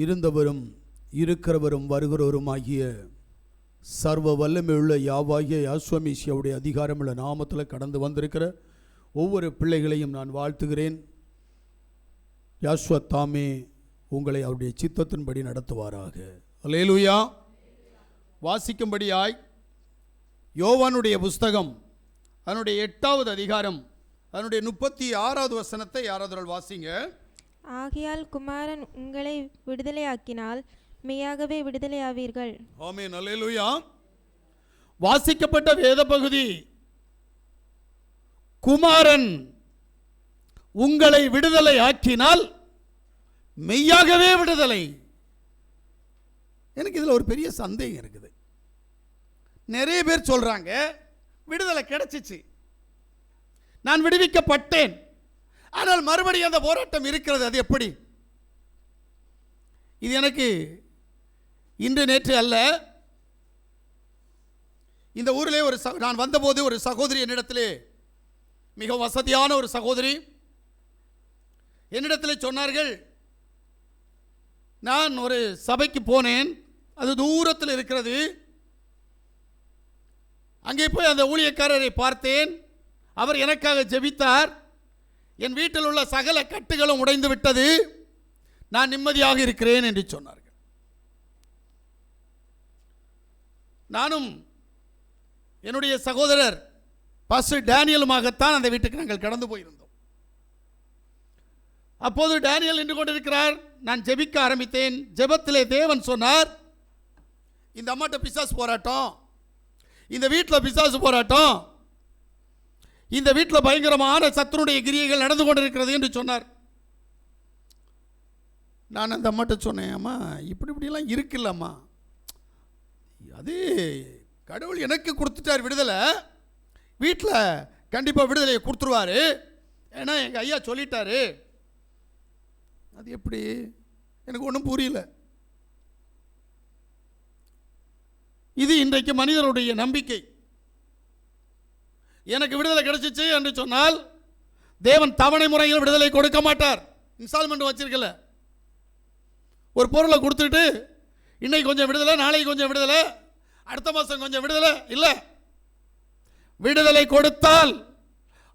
இருந்தவரும் இருக்கிறவரும் வருகிறவருமாகிய சர்வ வல்லமையுள்ள யாவாகிய யாஸ்வமீசியாவுடைய அதிகாரமுள்ள நாமத்தில் கடந்து வந்திருக்கிற ஒவ்வொரு பிள்ளைகளையும் நான் வாழ்த்துகிறேன். யாஸ்வா தாமே உங்களை அவருடைய சித்தத்தின்படி நடத்துவாராக. அல்லேலூயா. வாசிக்கும்படியாய் யோவானுடைய புஸ்தகம் அதனுடைய 8வது அதிகாரம் அதனுடைய 36வது வசனத்தை யாராவது வாசிங்க. ஆகையால் குமாரன் உங்களை விடுதலையாக்கினால் மெய்யாகவே விடுதலையாவீர்கள். ஆமென். அல்லேலூயா. வாசிக்கப்பட்ட வேத பகுதி குமாரன் உங்களை விடுதலையாக்கினால் மெய்யாகவே விடுதலை. எனக்கு இதில் ஒரு பெரிய சந்தேகம் இருக்குது. நிறைய பேர் சொல்றாங்க விடுதலை கிடைச்சிச்சு, நான் விடுவிக்கப்பட்டேன், ஆனால் மறுபடியும் அந்த போராட்டம் இருக்கிறது. அது எப்படி? இது எனக்கு இன்று நேற்று அல்ல. இந்த ஊரிலே நான் வந்தபோது ஒரு சகோதரி என்னிடத்திலே, மிக வசதியான ஒரு சகோதரி என்னிடத்திலே சொன்னார்கள், நான் ஒரு சபைக்கு போனேன், அது தூரத்தில் இருக்கிறது. அங்கே போய் அந்த ஊழியக்காரரை பார்த்தேன், அவர் எனக்காக ஜெபித்தார், என் வீட்டில் உள்ள சகல கட்டுகளும் உடைந்து விட்டது, நான் நிம்மதியாக இருக்கிறேன் என்று சொன்னார்கள். நானும் என்னுடைய சகோதரர் பாஸ்டர் டேனியலுமாகத்தான் அந்த வீட்டுக்கு நாங்கள் கடந்து போயிருந்தோம். அப்போது டேனியல் நின்று கொண்டிருக்கிறார், நான் ஜெபிக்க ஆரம்பித்தேன். ஜெபத்திலே தேவன் சொன்னார், இந்த அம்மாட்ட பிசாசு போராட்டம், இந்த வீட்டில் பிசாசு போராட்டம், இந்த வீட்டில் பயங்கரமான சத்துருடைய கிரியைகள் நடந்து கொண்டிருக்கிறது என்று சொன்னார். நான் அந்த அம்மாட்ட சொன்னேன், அம்மா இப்படிலாம் இருக்குல்லம்மா, அது கடவுள் எனக்கு கொடுத்துட்டார் விடுதலை, வீட்டில் கண்டிப்பாக விடுதலையை கொடுத்துருவாரு, ஏன்னா எங்கள் ஐயா சொல்லிட்டாரு. அது எப்படி? எனக்கு ஒன்றும் புரியல. இது இன்றைக்கு மனிதனுடைய நம்பிக்கை. எனக்கு விடுதலை கிடைச்சிச்சு என்று சொன்னால் தேவன் தவணை முறையில் விடுதலை கொடுக்க மாட்டார். இன்ஸ்டால்மெண்ட் வச்சிருக்கல, ஒரு பொருளை கொடுத்துட்டு இன்னைக்கு கொஞ்சம் விடுதலை, நாளைக்கு கொஞ்சம் விடுதலை, அடுத்த மாதம் கொஞ்சம் விடுதலை இல்லை. விடுதலை கொடுத்தால்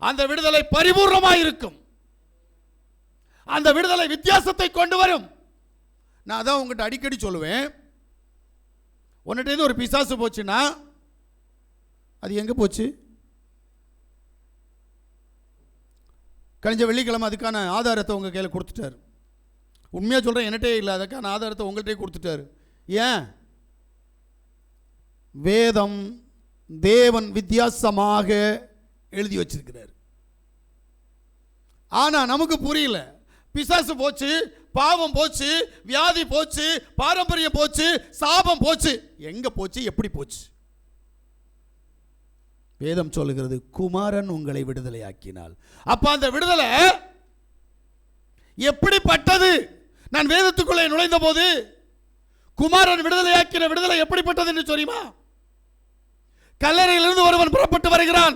அந்த விடுதலை பரிபூர்ணமாக இருக்கும், அந்த விடுதலை வித்தியாசத்தை கொண்டு வரும். நான் அதான் உங்ககிட்ட அடிக்கடி சொல்லுவேன், உன்னிட்டேருந்து ஒரு பிசாசு போச்சுன்னா அது எங்கே போச்சு? கழிஞ்ச வெள்ளிக்கிழமை அதுக்கான ஆதாரத்தை உங்கள் கையில் கொடுத்துட்டார். உண்மையாக சொல்கிறேன், என்கிட்டே இல்லை, அதுக்கான ஆதாரத்தை உங்கள்கிட்டே கொடுத்துட்டார். ஏன்? வேதம் தேவன் வித்தியாசமாக எழுதி வச்சிருக்கிறார். ஆனால் நமக்கு புரியல. பிசாசு போச்சு, பாவம் போச்சு, வியாதி போச்சு, பாரம்பரியம் போச்சு, சாபம் போச்சு. எங்க போச்சு? எப்படி போச்சு? வேதம் சொல்லுகிறது, குமாரன் உங்களை விடுதலையாக்கினால். அப்ப அந்த விடுதலை எப்படிப்பட்டது? நான் வேதத்துக்குள்ளே நுழைந்த போது குமாரன் விடுதலையாக்கின விடுதலை எப்படிப்பட்டது என்று தெரியுமா? கல்லறையிலிருந்து ஒருவன் புறப்பட்டு வருகிறான்.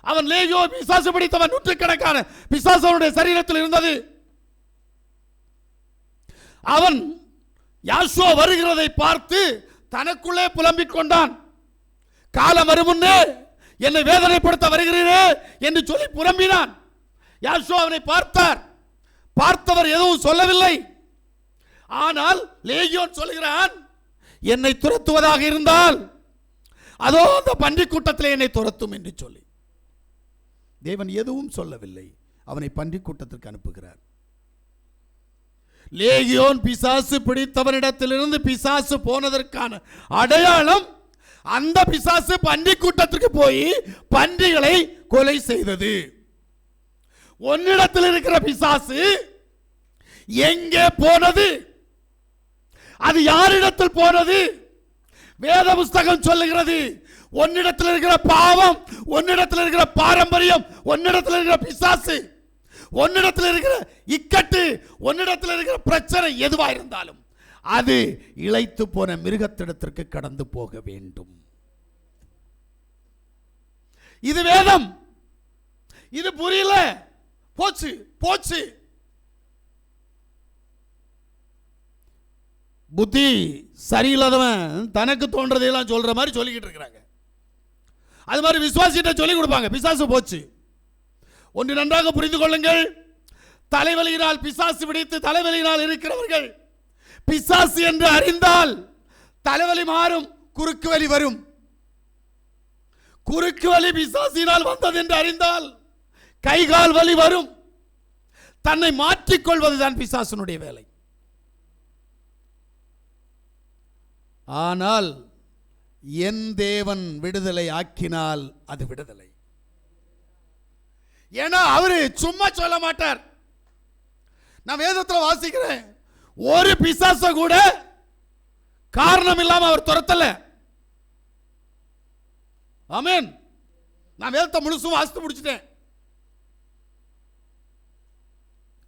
அவன் லேகியோ பிசாசு பிடித்தவன், நூற்றுக்கணக்கான பிசாசு அவனுடைய சரீரத்தில் இருந்தது. அவன் யாசுவா வருகிறதை பார்த்து தனக்குள்ளே புலம்பிக் கொண்டான். காலம் வரும் முன்னே என்னை வேதனைப்படுத்த வருகிறீரே என்று சொல்லி புலம்பினான். யாசுவா அவனை பார்த்தார். பார்த்தவர் எதுவும் சொல்லவில்லை. ஆனால் லேகியோன் சொல்கிறான், என்னை துரத்துவதாக இருந்தால் அதோ அந்த பன்றி கூட்டத்தில் என்னை துரத்தும் என்று சொல்லி. தேவன் எதுவும் சொல்லவில்லை, அவனை பன்றி கூட்டத்திற்கு அனுப்புகிறார். லேகியோன் பிசாசு பிடித்தவனிடத்திலிருந்து பிசாசு போனதற்கான அடையாளம், அந்த பிசாசு பன்றி கூட்டத்திற்கு போய் பன்றிகளை கொலை செய்தது. உன்னிடத்தில் இருக்கிற பிசாசு எங்கே போனது? அது யாரிடத்தில் போனது? வேத புஸ்தகம் சொல்லுகிறது, உன்னிடத்தில் இருக்கிற பாவம், உன்னிடத்தில் இருக்கிற பாரம்பரியம், உன்னிடத்தில் இருக்கிற பிசாசு, உன்னிடத்தில் இருக்கிற இக்கட்டு, உன்னிடத்தில் இருக்கிற பிரச்சனை எதுவா இருந்தாலும் அது இளைத்து போன மிருகத்திடத்திற்கு கடந்து போக வேண்டும். இது வேதம். இது புரியல, போச்சு போச்சு. புத்தி சரியில்லாதவன் தனக்கு தோன்றதையெல்லாம் சொல்ற மாதிரி சொல்லிக்கிட்டு இருக்கிறாங்க. அது மாதிரி விசுவாசிட்ட சொல்லி கொடுப்பாங்க, பிசாசு போச்சு. ஒன்று நன்றாக புரிந்து கொள்ளுங்கள், தலைவலியினால் பிசாசு பிடித்து தலைவலியினால் இருக்கிறவர்கள் பிசாசு என்று அறிந்தால் தலைவலி மாறும், குறுக்கு வலி வரும். குறுக்கு வலி பிசாசினால் வந்தது என்று அறிந்தால் கைகால் வலி வரும். தன்னை மாற்றிக்கொள்வதுதான் பிசாசனுடைய வேலை. ஆனால் என் தேவன் விடுதலை ஆக்கினால் அது விடுதலை. ஏன்னா அவரு சும்மா சொல்ல மாட்டார். நான் வேதத்தில் வாசிக்கிறேன், ஒரு பிசாச கூட காரணம் இல்லாம அவர் துரத்தல. ஆமென். நான் வேதத்தை முழுசும் வாசித்து முடிச்சிட்டேன்.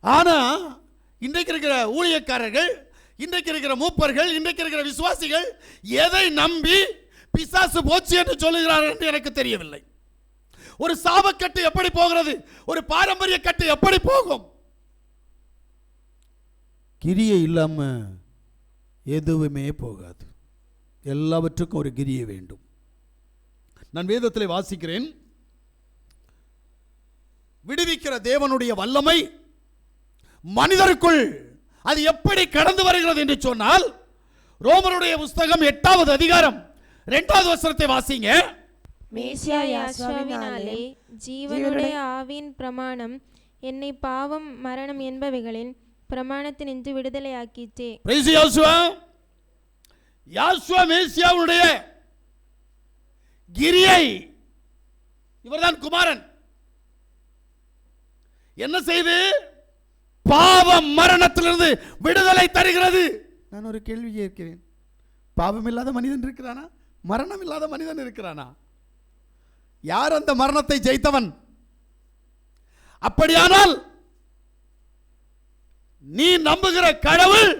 ஆனா இன்றைக்கு இருக்கிற ஊழியக்காரர்கள், இன்றைக்கு இருக்கிற மூப்பர்கள், இன்றைக்கு இருக்கிற விசுவாசிகள் எதை நம்பி பிசாசு போச்சு என்று சொல்லுகிறார்கள் என்று எனக்கு தெரியவில்லை. ஒரு சாபக்கட்டு எப்படி போகிறது, ஒரு பாரம்பரிய கட்டு எப்படி போகும்? கிரியை இல்லாம எதுவுமே போகாது. எல்லாவற்றுக்கும் ஒரு கிரியை வேண்டும். நான் வேதத்தில் வாசிக்கிறேன், விடுவிக்கிற தேவனுடைய வல்லமை மனிதருக்குள் அது எப்படி கடந்து வருகிறது என்று சொன்னால், ரோமருடைய புஸ்தகம் 8வது அதிகாரம் 2வது வசனத்தை வாசிங்க. மேசியா யாசுவாவினாலே ஜீவனுடைய ஆவியின் பிரமாணம் என்னை பாவம் மரணம் என்பவைகளின் பிரமாணத்தினின்று விடுதலையாக்கிற்றே. பிரைஸ் யாசுவா. யாசுவா மேசியாவுடைய கிரியை, இவர்தான் குமாரன். என்ன செய்து பாவம் மரணத்திலிருந்து விடுதலை தருகிறது. நான் ஒரு கேள்வி கேட்கிறேன், பாவம் இல்லாத மனிதன் இருக்கிறானா? மரணம் இல்லாத மனிதன் இருக்கிறானா? யார் அந்த மரணத்தை ஜெயித்தவன்? அப்படியானால் நீ நம்புகிற கடவுள்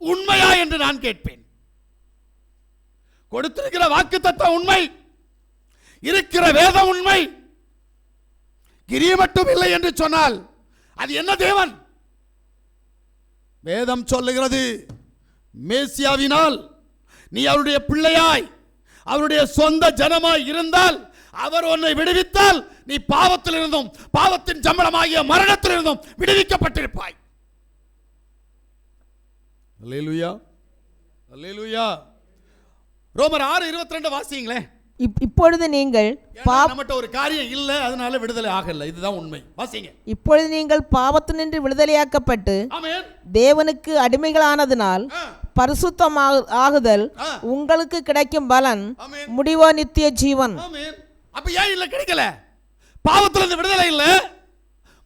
உண்மையா என்று நான் கேட்பேன். கொடுத்திருக்கிற வாக்குத்தத்தம் உண்மை, இருக்கிற வேதம் உண்மை, கிரியை மட்டும் இல்லை என்று சொன்னால் அது என்ன தேவன்? வேதம் சொல்லுகிறது, மேசியாவினால் நீ அவருடைய பிள்ளையாய் அவருடைய சொந்த ஜனமாய் இருந்தால், அவர் உன்னை விடுவித்தால், நீ பாவத்தில் இருந்தும் பாவத்தின் சம்பளமாகிய மரணத்தில் இருந்தும் விடுவிக்கப்பட்டிருப்பாய். அல்லேலூயா, அல்லேலூயா. ரோமர் 6:22 வாசிங்களேன். இப்பொழுது நீங்கள் நம்மட்ட ஒரு காரியம் இல்லை, அதனால விடுதலை ஆகல. இதுதான் உண்மை. வாசிங்க. இப்பொழுது நீங்கள் பாவத்தினின்று விடுதலையாக்கப்பட்டு ஆமென் தேவனுக்கு அடிமைகளானதினால் பரிசுத்தமாகுதல் உங்களுக்கு கிடைக்கும் பலன் முடிவோ நித்திய ஜீவன். ஆமென். அப்ப ஏன் இல்ல கிடைக்கல? பாவத்திலிருந்து விடுதலை இல்ல,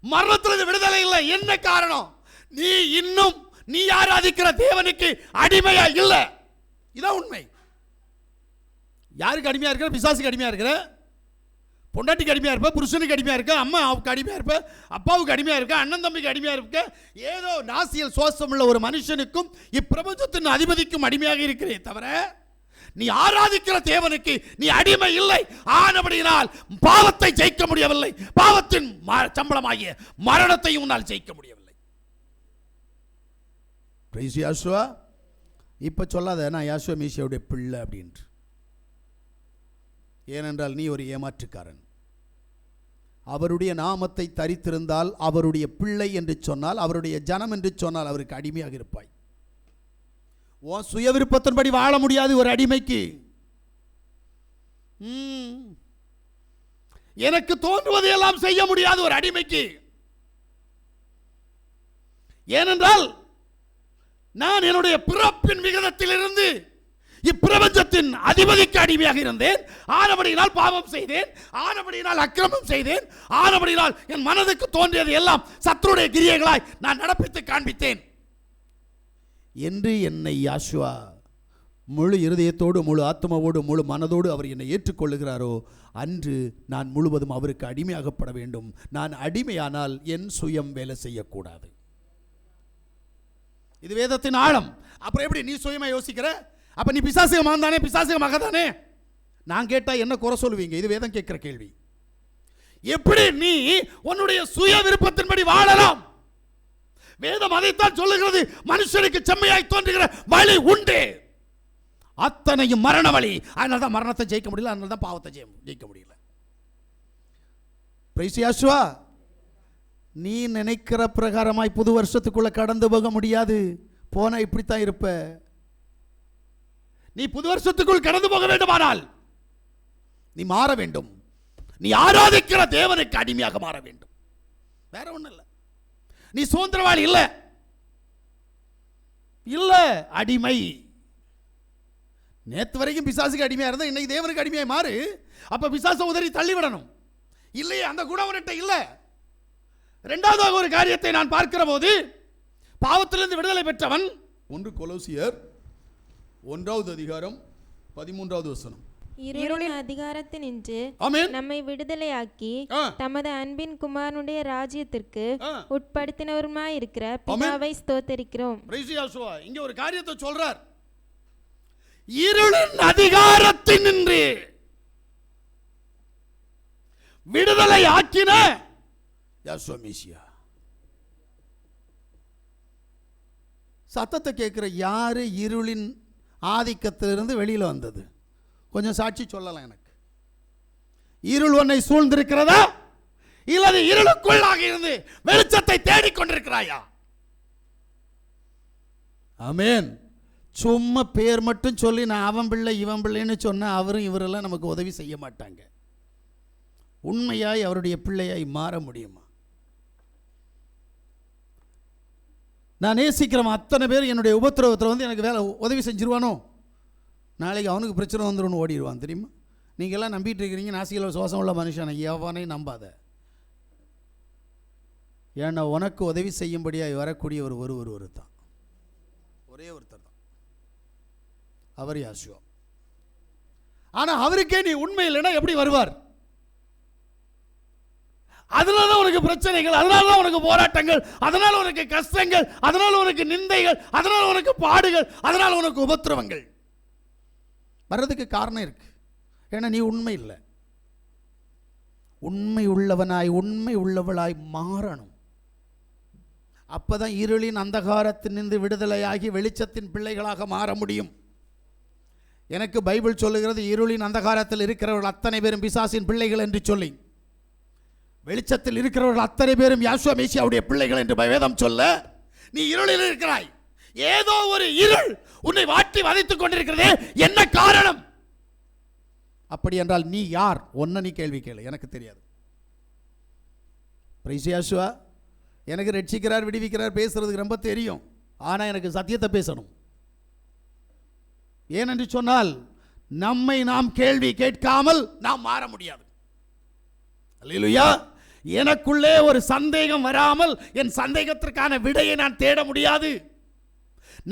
மரணத்திலிருந்து விடுதலை இல்ல. என்ன காரணம்? நீ இன்னும் நீ ஆராதிக்கிற தேவனுக்கு அடிமையா இல்ல. இதான் உண்மை. யாருக்கு அடிமையா இருக்கிற? பிசாசுக்கு அடிமையா இருக்கிற, பொண்டாட்டிக்கு அடிமையா இருப்ப, புருஷனுக்கு அடிமையா இருக்க, அம்மாவுக்கு அடிமையா இருப்ப, அப்பாவுக்கு அடிமையா இருக்க, அண்ணன் தம்பிக்கு அடிமையா இருக்க, ஏதோ நாசியல் சுவாசம் உள்ள ஒரு மனுஷனுக்கும் இப்பிரபஞ்சத்தின் அதிபதிக்கும் அடிமையாக இருக்கிறே தவிர நீ ஆராதிக்கிற தேவனுக்கு நீ அடிமை இல்லை. ஆனபடியினால் பாவத்தை ஜெயிக்க முடியவில்லை, பாவத்தின் சம்பளமாகிய மரணத்தையும் உன்னால் ஜெயிக்க முடியவில்லை. பிரைஸ் யாசுவா. இப்ப சொல்லாத நான் யாசுவா மேசியாவுடைய பிள்ளை அப்படின்று. ஏனென்றால் நீ ஒரு ஏமாற்றுக்காரன். அவருடைய நாமத்தை தரித்திருந்தால், அவருடைய பிள்ளை என்று சொன்னால், அவருடைய ஜனம் என்று சொன்னால் அவருக்கு அடிமையாக இருப்பாய். உன் சுய விருப்பத்தின்படி வாழ முடியாது ஒரு அடிமைக்கு. எனக்கு தோன்றுவதையெல்லாம் செய்ய முடியாது ஒரு அடிமைக்கு. ஏனென்றால் நான் என்னுடைய பிறப்பின் விகிதத்திலிருந்து இப்பிரபஞ்சத்தின் அதிபதிக்கு அடிமையாக இருந்தேன். ஆனபடியினால் பாவம் செய்தேன், ஆனபடியினால் அக்கிரமம் செய்தேன், ஆனபடியினால் என் மனதுக்கு தோன்றியது எல்லாம் சத்துருடைய கிரியைகளாய் நான் நடப்பித்து காண்பித்தேன் என்று என்னை யாசுவா முழு இருதயத்தோடு, முழு ஆத்மாவோடு, முழு மனதோடு அவர் என்னை ஏற்றுக்கொள்ளுகிறாரோ அன்று நான் முழுவதும் அவருக்கு அடிமையாகப்பட வேண்டும். நான் அடிமையானால் என் சுயம் வேலை செய்யக்கூடாது. இது வேதத்தின் ஆழம். அப்புறம் எப்படி நீ சுயமா யோசிக்கிற? அப்ப நீ பிசாசிகமாக தானே, பிசாசிகமாக தானே நான் கேட்டா என்ன குறை சொல்லுவீங்க? இது வேதம் கேட்கிற கேள்வி. எப்படி நீ உன்னுடைய சுய விருப்பத்தின்படி வாழலாம்? வேதம் அதைத்தான் சொல்லுகிறது. மனுஷனுக்கு செம்மையாய் தோன்றுகிற வழி உண்டு, அத்தனையும் மரண வழி. அதனால தான் மரணத்தை ஜெயிக்க முடியல, அதனால தான் பாவத்தை ஜெயிக்க முடியல. பிரைஸ் யாசுவா. நீ நினைக்கிற பிரகாரமாய் புது வருஷத்துக்குள்ள கடந்து போக முடியாது. போனா இப்படித்தான் இருப்ப. நீ புது வருஷத்துக்குள் கடந்து போக வேண்டுமானால் நீ மாற வேண்டும். நீ ஆராதிக்கிற தேவனுக்கு அடிமையாக மாற வேண்டும். வேற ஒண்ணும் இல்லை. நீ சுதந்திரவாளி இல்ல, இல்ல அடிமை. நேத்து வரைக்கும் பிசாசுக்கு அடிமையா இருந்தா இன்னைக்கு தேவனுக்கு அடிமையாய் மாறு. அப்ப பிசாசை உதறி தள்ளிவிடணும். இல்லையே, அந்த குணம் உன்கிட்ட இல்ல. இரண்டாவதாக ஒரு காரியத்தை நான் பார்க்கிற போது, பாவத்திலிருந்து விடுதலை பெற்றவன் 1 கொலோசியர் 1வது அதிகாரம் 13வது வசனம். இருளின் அதிகாரத்தினின்று நம்மை விடுதலையாக்கி தமது அன்பின் குமாரனுடைய ராஜ்யத்திற்கு உட்படுத்தினவருமாயிருக்கிற பிதாவை ஸ்தோத்தரிக்கிறோம். இங்க ஒரு காரியத்தை சொல்றார். இருளின் அதிகாரத்தினின்று விடுதலை ஆக்கின யாசுவா மேசியா. சத்தத்தை கேட்கிற யாரு இருளின் ஆதிக்கத்திலிருந்து வெளியில வந்தது? கொஞ்சம் சாட்சி சொல்லலாம் எனக்கு. இருள் உன்னை சூழ்ந்திருக்கிறதா, இல்லது இருளுக்குள்ளாக இருந்து வெளிச்சத்தை தேடிக்கொண்டிருக்கிறாயா? ஆமென். சும்மா பேர் மட்டும் சொல்லி நான் அவன் பிள்ளை இவன் பிள்ளைன்னு சொன்ன அவரும் இவரெல்லாம் நமக்கு உதவி செய்ய மாட்டாங்க. உண்மையாய் அவருடைய பிள்ளையாய் மாற முடியுமா? நான் நேசிக்கிறவன் அத்தனை பேர் என்னுடைய உபத்திரவத்தில் வந்து எனக்கு வேலை உதவி செஞ்சிருவானோ, நாளைக்கு அவனுக்கு பிரச்சனை வந்துடும் ஓடிடுவான். தெரியுமா? நீங்கள்லாம் நம்பிட்டு இருக்கிறீங்க நாசியில் சுவாசம் உள்ள மனுஷனை எவனையும் நம்பாத. ஏன்னா உனக்கு உதவி செய்யும்படியாக வரக்கூடிய ஒரு தான், ஒரே ஒருத்தர் தான், அவர் யாசுவா. ஆனால் அவருக்கே நீ உண்மை இல்லைன்னா எப்படி வருவார்? அதனால தான் உனக்கு பிரச்சனைகள், அதனால தான் உனக்கு போராட்டங்கள், அதனால உனக்கு கஷ்டங்கள், அதனால உனக்கு நிந்தைகள், அதனால உனக்கு பாடுகள், அதனால உனக்கு உபத்திரவங்கள் வர்றதுக்கு காரணம் இருக்கு. ஏன்னா நீ உண்மை இல்லை. உண்மை உள்ளவனாய் உண்மை உள்ளவளாய் மாறணும். அப்பதான் இருளின் அந்தகாரத்தினின்று விடுதலையாகி வெளிச்சத்தின் பிள்ளைகளாக மாற முடியும். எனக்கு பைபிள் சொல்லுகிறது, இருளின் அந்தகாரத்தில் இருக்கிறவர்கள் அத்தனை பேரும் பிசாசின் பிள்ளைகள் என்று சொல்லி, வெளிச்சத்தில் இருக்கிறவர்கள் அத்தனை பேரும் யாசுவா மேசியாவுடைய பிள்ளைகள் என்று வேதம் சொல்ல, நீ இருளில் இருக்கிறாய். ஏதோ ஒரு இருள் உன்னை வாட்டி வதைத்துக் கொண்டிருக்கிறதே, என்ன காரணம்? அப்படி என்றால் நீ யார்? ஒன்ன நீ கேள்வி கேளு. எனக்கு தெரியாது. பிரைஸ் யாசுவா. எனக்கு ரட்சிக்கிறார் விடுவிக்கிறார் பேசுறதுக்கு ரொம்ப தெரியும். ஆனால் எனக்கு சத்தியத்தை பேசணும். ஏனென்று சொன்னால் நம்மை நாம் கேள்வி கேட்காமல் நாம் மாற முடியாது. அல்லேலூயா. எனக்குள்ளே ஒரு சந்தேகம் வராமல் என் சந்தேகத்திற்கான விடையை நான் தேட முடியாது.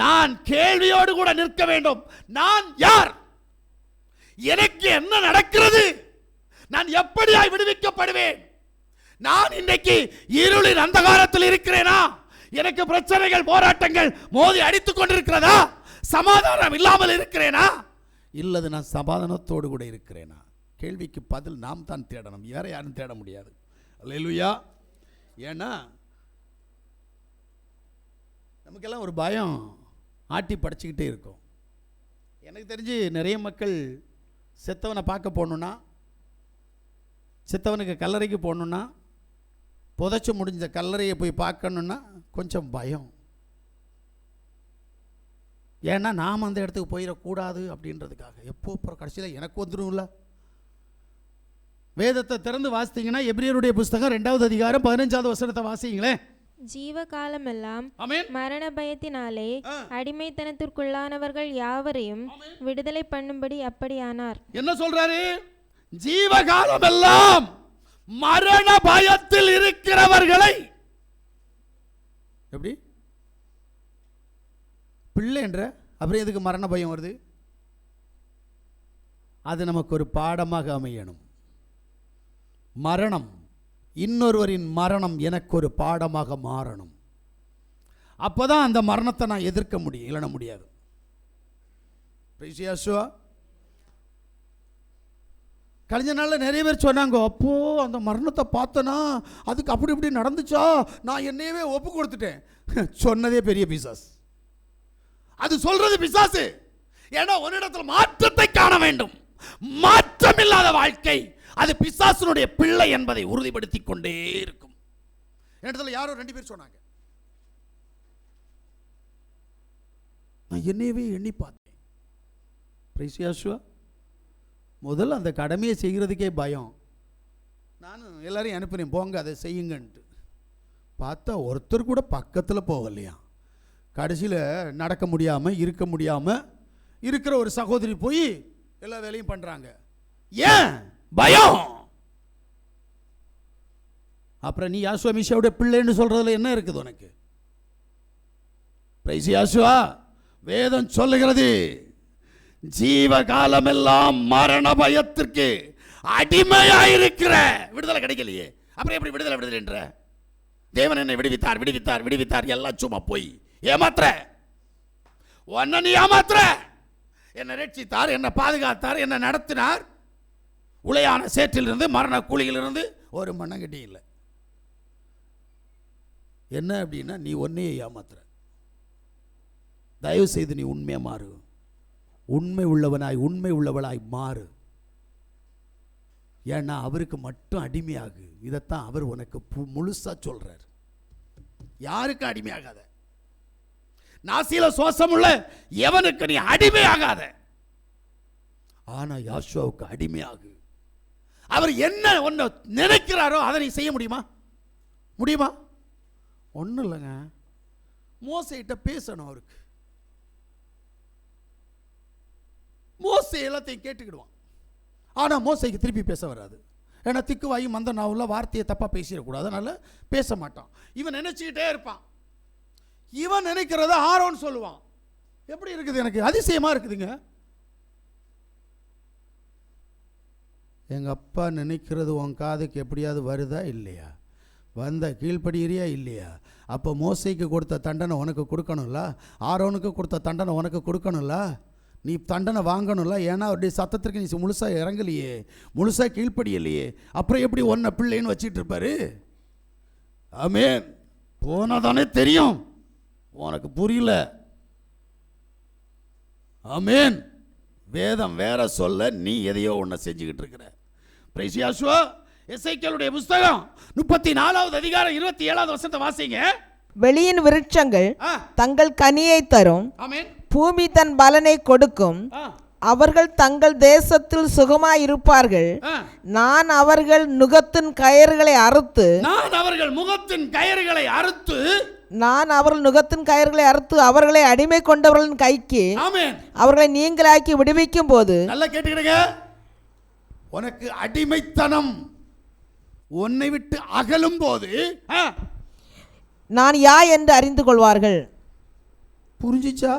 நான் கேள்வியோடு கூட நிற்க வேண்டும். நான் யார்? எனக்கு என்ன நடக்கிறது? நான் எப்படியாய் விடுவிக்கப்படுவேன்? நான் இன்னைக்கு இருளின் அந்தகாரத்தில் இருக்கிறேனா? எனக்கு பிரச்சனைகள் போராட்டங்கள் மோதி அடித்துக் கொண்டிருக்கிறதா? சமாதானம் இல்லாமல் இருக்கிறேனா? இல்லது நான் சமாதானத்தோடு கூட இருக்கிறேனா? கேள்விக்கு பதில் நாம் தான் தேடணும், வேற யாரும் தேட முடியாது. அல்லேலூயா. ஏன்னா நமக்கெல்லாம் ஒரு பயம் ஆட்டி படைச்சிக்கிட்டே இருக்கும். எனக்கு தெரிஞ்சு நிறைய மக்கள் செத்தவனை பார்க்க போகணுன்னா, செத்தவனுக்கு கல்லறைக்கு போகணுன்னா, புதைச்சி முடிஞ்ச கல்லறையை போய் பார்க்கணுன்னா கொஞ்சம் பயம். ஏன்னா நாம் அந்த இடத்துக்கு போயிடக்கூடாது அப்படின்றதுக்காக. எப்போ அப்புறம் கடைசியில் எனக்கு வந்துடும்ல. வேதத்தை திறந்து வாசித்தீங்கன்னா எபிரேயருடைய புஸ்தகம் 2வது அதிகாரம் 15வது வசனத்தை வாசிங்களேன். ஜீவகாலமெல்லாம் மரண பயத்தினாலே அடிமைத்தனத்திற்குள்ளானவர்கள் யாவரையும் விடுதலை பண்ணும்படி அப்படியானார். என்ன சொல்றாரு? ஜீவகாலமெல்லாம் மரண பயத்தில் இருக்கிறவர்களை, எப்படி பிள்ளை என்ற அப்புறம் எதுக்கு மரண பயம் வருது? அது நமக்கு ஒரு பாடமாக அமையணும். மரணம், இன்னொருவரின் மரணம் எனக்கு ஒரு பாடமாக மாறணும். அப்பதான் அந்த மரணத்தை நான் எதிர்க்க முடியும், இல்லைன முடியாது. கழிஞ்ச நாளில் நிறைய பேர் சொன்னாங்க, அப்போது அந்த மரணத்தை பார்த்தனா அதுக்கு அப்படி இப்படி நடந்துச்சா, நான் என்னையவே ஒப்பு கொடுத்துட்டேன். சொன்னதே பெரிய பிசாசு, அது சொல்றது பிசாசு. ஏன்னா உன்னிடத்தில் மாற்றத்தை காண வேண்டும். மாற்றம் இல்லாத வாழ்க்கை அது பிசாசுனுடைய பிள்ளை என்பதை உறுதிப்படுத்தி கொண்டே இருக்கும். இடத்துல யாரோ 2 பேர் சொன்னாங்க, நான் என்னையவே எண்ணி பார்த்தேன். முதல்ல அந்த கடமையை செய்கிறதுக்கே பயம். நானும் எல்லாரையும் அனுப்பினேன், போங்க அதை செய்யுங்கன்ட்டு. பார்த்தா ஒருத்தர் கூட பக்கத்தில் போகலையா. கடைசியில் நடக்க முடியாமல் இருக்க முடியாமல் இருக்கிற ஒரு சகோதரி போய் எல்லா வேலையும் பண்ணுறாங்க. ஏன்? பயம். அப்புறம் நீ யாசுவா மிஷாவுடைய பிள்ளைன்னு சொல்கிறதுல என்ன இருக்குது உனக்கு? பிரைஸ் யாசுவா. வேதம் சொல்லுகிறது, ஜீவகாலமெல்லாம் மரண பயத்திற்கு அடிமையாயிருக்கிற. விடுதலை கிடைக்கலையே, அப்புறம் எப்படி விடுதலை விடுதலைன்ற? தேவன் என்னை விடுவித்தார் விடுவித்தார் விடுவித்தார் எல்லாம் சும்மா போய் ஏமாத்துற. உன்னை நீ ஏமாத்துற. என்னை ரட்சித்தார், என்னை பாதுகாத்தார், என்னை நடத்தினார். உளையான சேற்றிலிருந்து மரண குழியிலிருந்து ஒரு மண்ணங்கட்டி இல்லை. என்ன அப்படின்னா நீ ஒன்னையே ஏமாத்துற. தயவு செய்து நீ உண்மையா மாறு. உண்மை உள்ளவனாய் உண்மை உள்ளவளாய் மாறு. ஏன்னா அவருக்கு மட்டும் அடிமையாகு. இதைத்தான் அவர் உனக்கு முழுசா சொல்றார். யாருக்கு அடிமையாகாத. நாசியில சோசம் உள்ள எவனுக்கு நீ அடிமையாகாத. ஆனா யாசுவாவுக்கு அடிமையாகு. அவர் என்ன ஒன்னு நினைக்கிறாரோ அதை நீ செய்ய முடியுமா? முடியுமா? ஒன்றும் இல்லைங்க. மோசையிட்ட பேசணும். அவருக்கு மோசை எல்லாத்தையும் கேட்டுக்கிடுவான். ஆனால் மோசைக்கு திருப்பி பேச வராது. ஏன்னா திக்கு வாயு மந்த நாவுல வார்த்தையை தப்பாக பேசிடக்கூடாது, அதனால பேச மாட்டான். இவன் நினைச்சுக்கிட்டே இருப்பான். இவன் நினைக்கிறத ஆரோன்னு சொல்லுவான். எப்படி இருக்குது? எனக்கு அதிசயமா இருக்குதுங்க. எங்க அப்பா நினைக்கிறது உன் காதுக்கு எப்படியாவது வருதா இல்லையா? வந்த கீழ்படியிறியா இல்லையா? அப்போ மோசைக்கு கொடுத்த தண்டனை உனக்கு கொடுக்கணும்ல, ஆரோனுக்கு கொடுத்த தண்டனை உனக்கு கொடுக்கணும்ல, நீ தண்டனை வாங்கணும்ல. ஏன்னா அவருடைய சத்தத்திற்கு நீ முழுசாக இறங்கலையே, முழுசாக கீழ்ப்படியலையே. அப்புறம் எப்படி ஒன்றை பிள்ளைன்னு வச்சுட்டு இருப்பாரு? ஆமென். போனதானே தெரியும், உனக்கு புரியல. ஆமென். வேதம் வேற சொல்ல, நீ எதையோ ஒன்று செஞ்சுக்கிட்டு இருக்கிற. பிரைஸ் யாசுவா. எசேக்கியேலுடைய புத்தகம் 34வது அதிகாரம் 27வது வசனத்தை வாசிங்க. வெளியின் விருட்சங்கள் தங்கள் கனியை தரும், பூமி தன் பலனை கொடுக்கும், அவர்கள் தங்கள் தேசத்தில் சுகமாயிருப்பார்கள். நான் அவர்கள் நுகத்தின் கயிறுகளை அறுத்து அவர்களை அடிமை கொண்டவர்களின் கைக்கு அவர்களை நீங்களாக்கி விடுவிக்கும் போது. நல்லா கேட்டுக்கிடுங்க. உனக்கு அடிமைத்தனம் உன்னை விட்டு அகலும் போது நான் யா என்று அறிந்து கொள்வார்கள். புரிஞ்சிச்சா?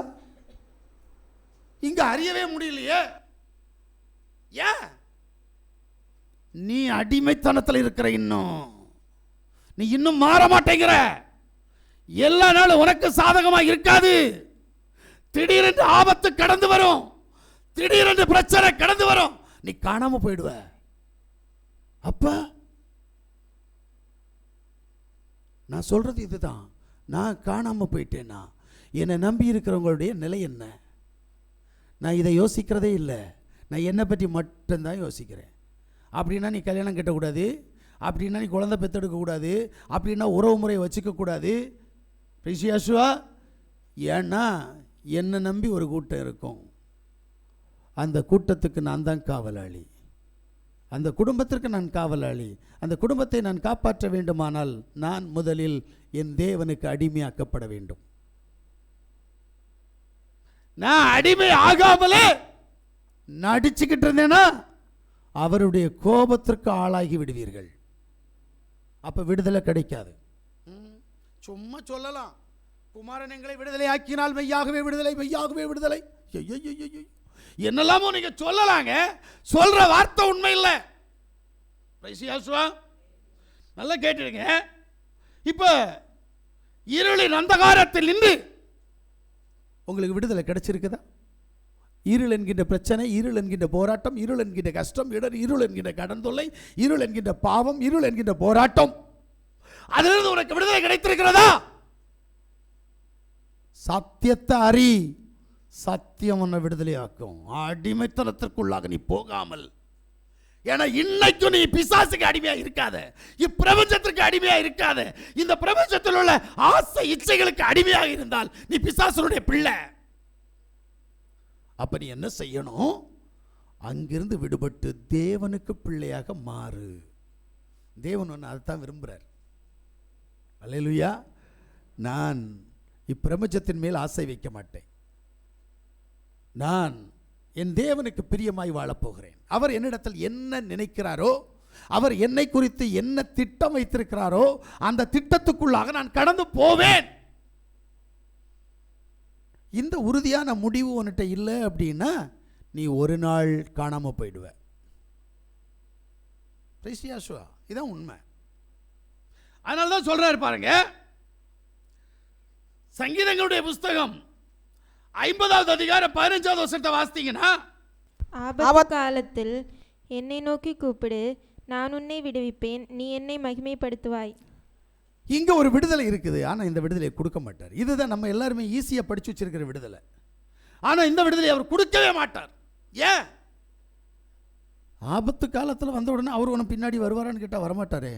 இங்க அறியவே முடியலையே. ஏன்? நீ அடிமைத்தனத்தில் இருக்கிற. நீ இன்னும் மாற மாட்டேங்கிற. எல்லா நாளும் உனக்கு சாதகமா இருக்காது. திடீரென்று ஆபத்து கடந்து வரும், திடீரென்று பிரச்சனை கடந்து வரும், நீ காணாம போயிடுவ. அப்ப நான் சொல்றது இதுதான். நான் காணாம போயிட்டேன்னா என்னை நம்பி இருக்கிறவங்களுடைய நிலை என்ன? நான் இதை யோசிக்கிறதே இல்லை. நான் என்னை பற்றி மட்டும்தான் யோசிக்கிறேன். அப்படின்னா நீ கல்யாணம் கட்டக்கூடாது, அப்படின்னா நீ குழந்தை பெற்றெடுக்கக்கூடாது, அப்படின்னா உறவு முறையை வச்சுக்கக்கூடாது. ரிஷியாசுவா. ஏன்னா என்னை நம்பி ஒரு கூட்டம் இருக்கும். அந்த கூட்டத்துக்கு நான் தான் காவலாளி, அந்த குடும்பத்திற்கு நான் காவலாளி. அந்த குடும்பத்தை நான் காப்பாற்ற வேண்டுமானால் நான் முதலில் என் தேவனுக்கு அடிமையாக்கப்பட வேண்டும். நான் அடிமை ஆகாமலே நடிச்சுக்கிட்டு இருந்தேன்னா அவருடைய கோபத்திற்கு ஆளாகி விடுவீர்கள். அப்ப விடுதலை கிடைக்காது. சும்மா சொல்லலாம், குமாரன் எங்களை விடுதலை ஆக்கினால் மெய்யாகவே விடுதலை, மெய்யாகவே விடுதலை, என்னெல்லாமோ நீங்க சொல்லலாங்க. சொல்ற வார்த்தை உண்மை இல்லை. நல்லா கேட்டுடுங்க. இப்ப இருளின் அந்தகாரத்தில் நின்று உங்களுக்கு விடுதலை கிடைச்சிருக்குதா? இருள் என்கின்ற பிரச்சனை, இருள் என்கின்ற போராட்டம், இருள் என்கின்ற கஷ்டம், இருள் என்கின்ற கடன் தொல்லை, இருள் என்கின்ற பாவம், இருள் என்கின்ற போராட்டம், அதிலிருந்து உனக்கு விடுதலை கிடைத்திருக்கிறதா? சத்தியத்தை அறி, சத்தியம் உன்னை விடுதலையாக்கும். அடிமைத்தனத்திற்குள்ளாக நீ போகாமல். ஏன்னா இன்னைக்கு நீ பிசாசுக்கு அடிமையா இருக்காத, இப்பிரபஞ்சத்திற்கு அடிமையா இருக்காத. இந்த பிரபஞ்சத்தில் உள்ள ஆசை இச்சைகளுக்கு அடிமையாக இருந்தால் நீ பிசாசுடைய பிள்ளை. அப்ப நீ என்ன செய்யணும்? அங்கிருந்து விடுபட்டு தேவனுக்கு பிள்ளையாக மாறு. தேவன் ஒன்று அதைத்தான் விரும்புகிறார். அல்லேலூயா. நான் இப்பிரபஞ்சத்தின் மேல் ஆசை வைக்க மாட்டேன். நான் என் தேவனுக்கு பிரியமாய் வாழப்போகிறேன். அவர் என்னிடத்தில் என்ன நினைக்கிறாரோ, அவர் என்னை குறித்து என்ன திட்டம் வைத்திருக்கிறாரோ அந்த திட்டத்துக்குள்ளாக நான் கடந்து போவேன். இந்த உறுதியான முடிவு உன்கிட்ட இல்லை அப்படின்னா நீ ஒரு நாள் காணாமல் போயிடுவ. இதான் உண்மை. அதனால தான் சொல்றாரு பாருங்க, சங்கீதங்களுடைய புஸ்தகம் 50வது அதிகாரம் 15வது வசனத்தை வாசித்தீங்கன்னா, ஆபத்து காலத்தில் என்னை நோக்கி கூப்பிடு, நான் உன்னை விடுவிப்பேன், நீ என்னை மகிமைப்படுத்துவாய். இங்க ஒரு விடுதலை இருக்குது. ஆனா இந்த விடுதலையை கொடுக்க மாட்டார். இதுதான் நம்ம எல்லாருமே ஈஸியா படிச்சு வச்சிருக்கிற விடுதலை. ஆனா இந்த விடுதலை அவர் கொடுக்கவே மாட்டார். ஏன்? ஆபத்து காலத்தில் வந்த உடனே அவர் உனக்கு பின்னாடி வருவாரான்னு கேட்டா வரமாட்டாரே.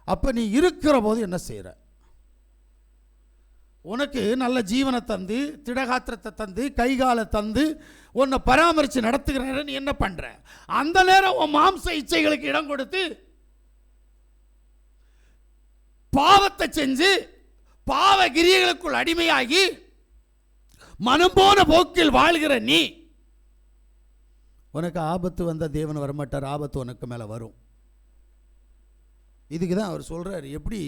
அப்ப நீ இருக்கிற போது என்ன செய்யற? உனக்கு நல்ல ஜீவனை தந்து, திடகாத்திரத்தை தந்து, கைகாலை தந்து, உன்னை பராமரித்து நடத்துகிற நீ என்ன பண்ற? அந்த நேரம் உன் மாம்ச இச்சைகளுக்கு இடம் கொடுத்து பாவத்தை செஞ்சு பாவ கிரியைகளுக்குள் அடிமையாகி மனம் போன போக்கில் வாழ்கிற நீ, உனக்கு ஆபத்து வந்த தேவன் வரமாட்டார். ஆபத்து உனக்கு மேல வரும். இதுக்கு தான் அவர் சொல்றாரு, எப்படி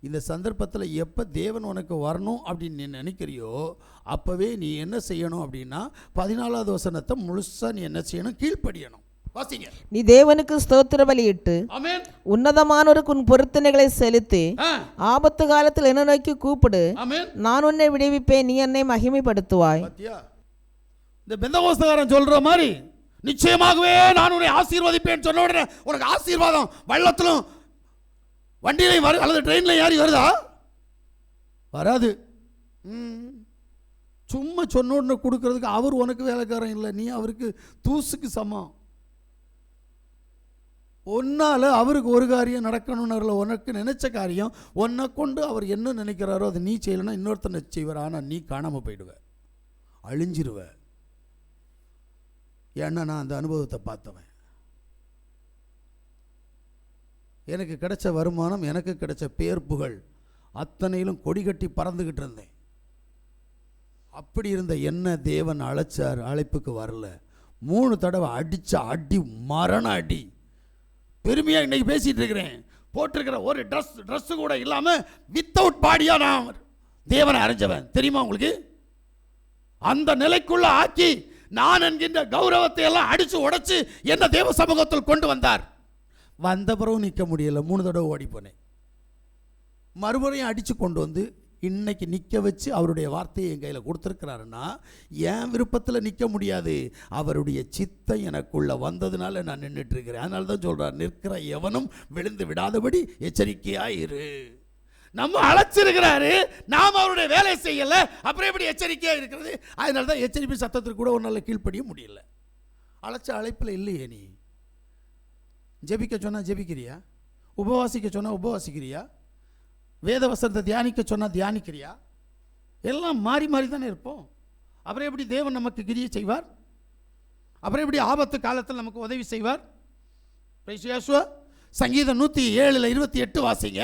இந்த சந்தர்ப்பத்தில் எப்போ தேவன் உனக்கு வரணும் அப்படின்னு நீ நினைக்கிறியோ அப்போவே நீ என்ன செய்யணும் அப்படின்னா 14வது வசனத்தை முழுசா நீ என்ன செய்யணும்? கீழ்ப்படியணும். வாசிங்க. நீ தேவனுக்கு ஸ்தோத்திர பலியிட்டு உன்னதமானோருக்கு உன் பொருத்தனைகளை செலுத்தி ஆபத்து காலத்தில் என்ன நோக்கி கூப்பிடு, நான் உன்னை விடுவிப்பேன், நீ என்னை மகிமைப்படுத்துவாய். இந்த பெந்தகோஸ்தகாரன் சொல்ற மாதிரி நிச்சயமாகவே நான் உன்னை ஆசீர்வதிப்பேன் சொன்ன உடனே உனக்கு ஆசீர்வாதம் வெள்ளத்திலும் வண்டியிலையும் வரு அல்லது ட்ரெயினில் ஏறி வருதா? வராது. சும்மா சொன்ன உடனே கொடுக்கறதுக்கு அவர் உனக்கு வேலைக்காரன் இல்லை, நீ அவருக்கு தூசுக்கு சமம். ஒன்னால அவருக்கு ஒரு காரியம் நடக்கணும்னு உனக்கு நினைச்ச காரியம் உன்னை கொண்டு அவர் என்ன நினைக்கிறாரோ அதை நீ செய்யலைன்னா இன்னொருத்தனை செய்வார். ஆனால் நீ காணாமல் போயிடுவ, அழிஞ்சிருவ. ஏன்னா நான் அந்த அனுபவத்தை பார்த்தவன். எனக்கு கிடைச்ச வருமானம், எனக்கு கிடைச்ச பேர் புகழ் அத்தனையிலும் கொடி கட்டி பறந்துக்கிட்டு இருந்தேன். அப்படி இருந்த என்ன தேவன் அழைச்சார், அழைப்புக்கு வரல. 3 தடவை அடிச்ச அடி மரண அடி. பெருமையாக இன்னைக்கு பேசிட்டு இருக்கிறேன். போட்டிருக்கிற ஒரு ட்ரெஸ் கூட இல்லாமல் வித்தவுட் பாடியா நான் தேவனை அறிஞ்சவன். தெரியுமா உங்களுக்கு? அந்த நிலைக்குள்ள ஆக்கி நான் என்கின்ற கௌரவத்தை எல்லாம் அடிச்சு உடைச்சு என்ன தேவ சமூகத்தில் கொண்டு வந்தார். வந்த பிறகு நிற்க முடியல, 3 தடவை ஓடி போனேன். மறுபடியும் அடித்து கொண்டு வந்து இன்னைக்கு நிற்க வச்சு அவருடைய வார்த்தையை என் கையில் கொடுத்துருக்கிறாருன்னா என் விருப்பத்தில் நிற்க முடியாது. அவருடைய சித்தம் எனக்குள்ள வந்ததுனால நான் நின்றுட்டு இருக்கிறேன். அதனால தான் சொல்கிறார், நிற்கிற எவனும் விழுந்து விடாதபடி எச்சரிக்கையாயிரு. நம்ம அழைச்சிருக்கிறாரு, நாம் அவருடைய வேலையை செய்யலை, அப்புறம் எப்படி எச்சரிக்கையாக இருக்கிறது? அதனால தான் எச்சரிப்பு சத்தத்திற்கு கூட ஒரு நாள் கீழ்ப்படிய முடியல. அழைச்ச அழைப்பில் இல்லையே. நீ ஜெபிக்க சொன்னால் ஜெபிக்கிறியா? உபவாசிக்க சொன்னால் உபவாசிக்கிறியா? வேத வசனத்தை தியானிக்க சொன்னால் தியானிக்கிறியா? எல்லாம் மாறி மாறி தானே இருப்போம். அப்புறம் எப்படி தேவன் நமக்கு கிரியை செய்வார்? அப்புறம் எப்படி ஆபத்து காலத்தில் நமக்கு உதவி செய்வார்? சங்கீதம் 107:28 வாசிங்க.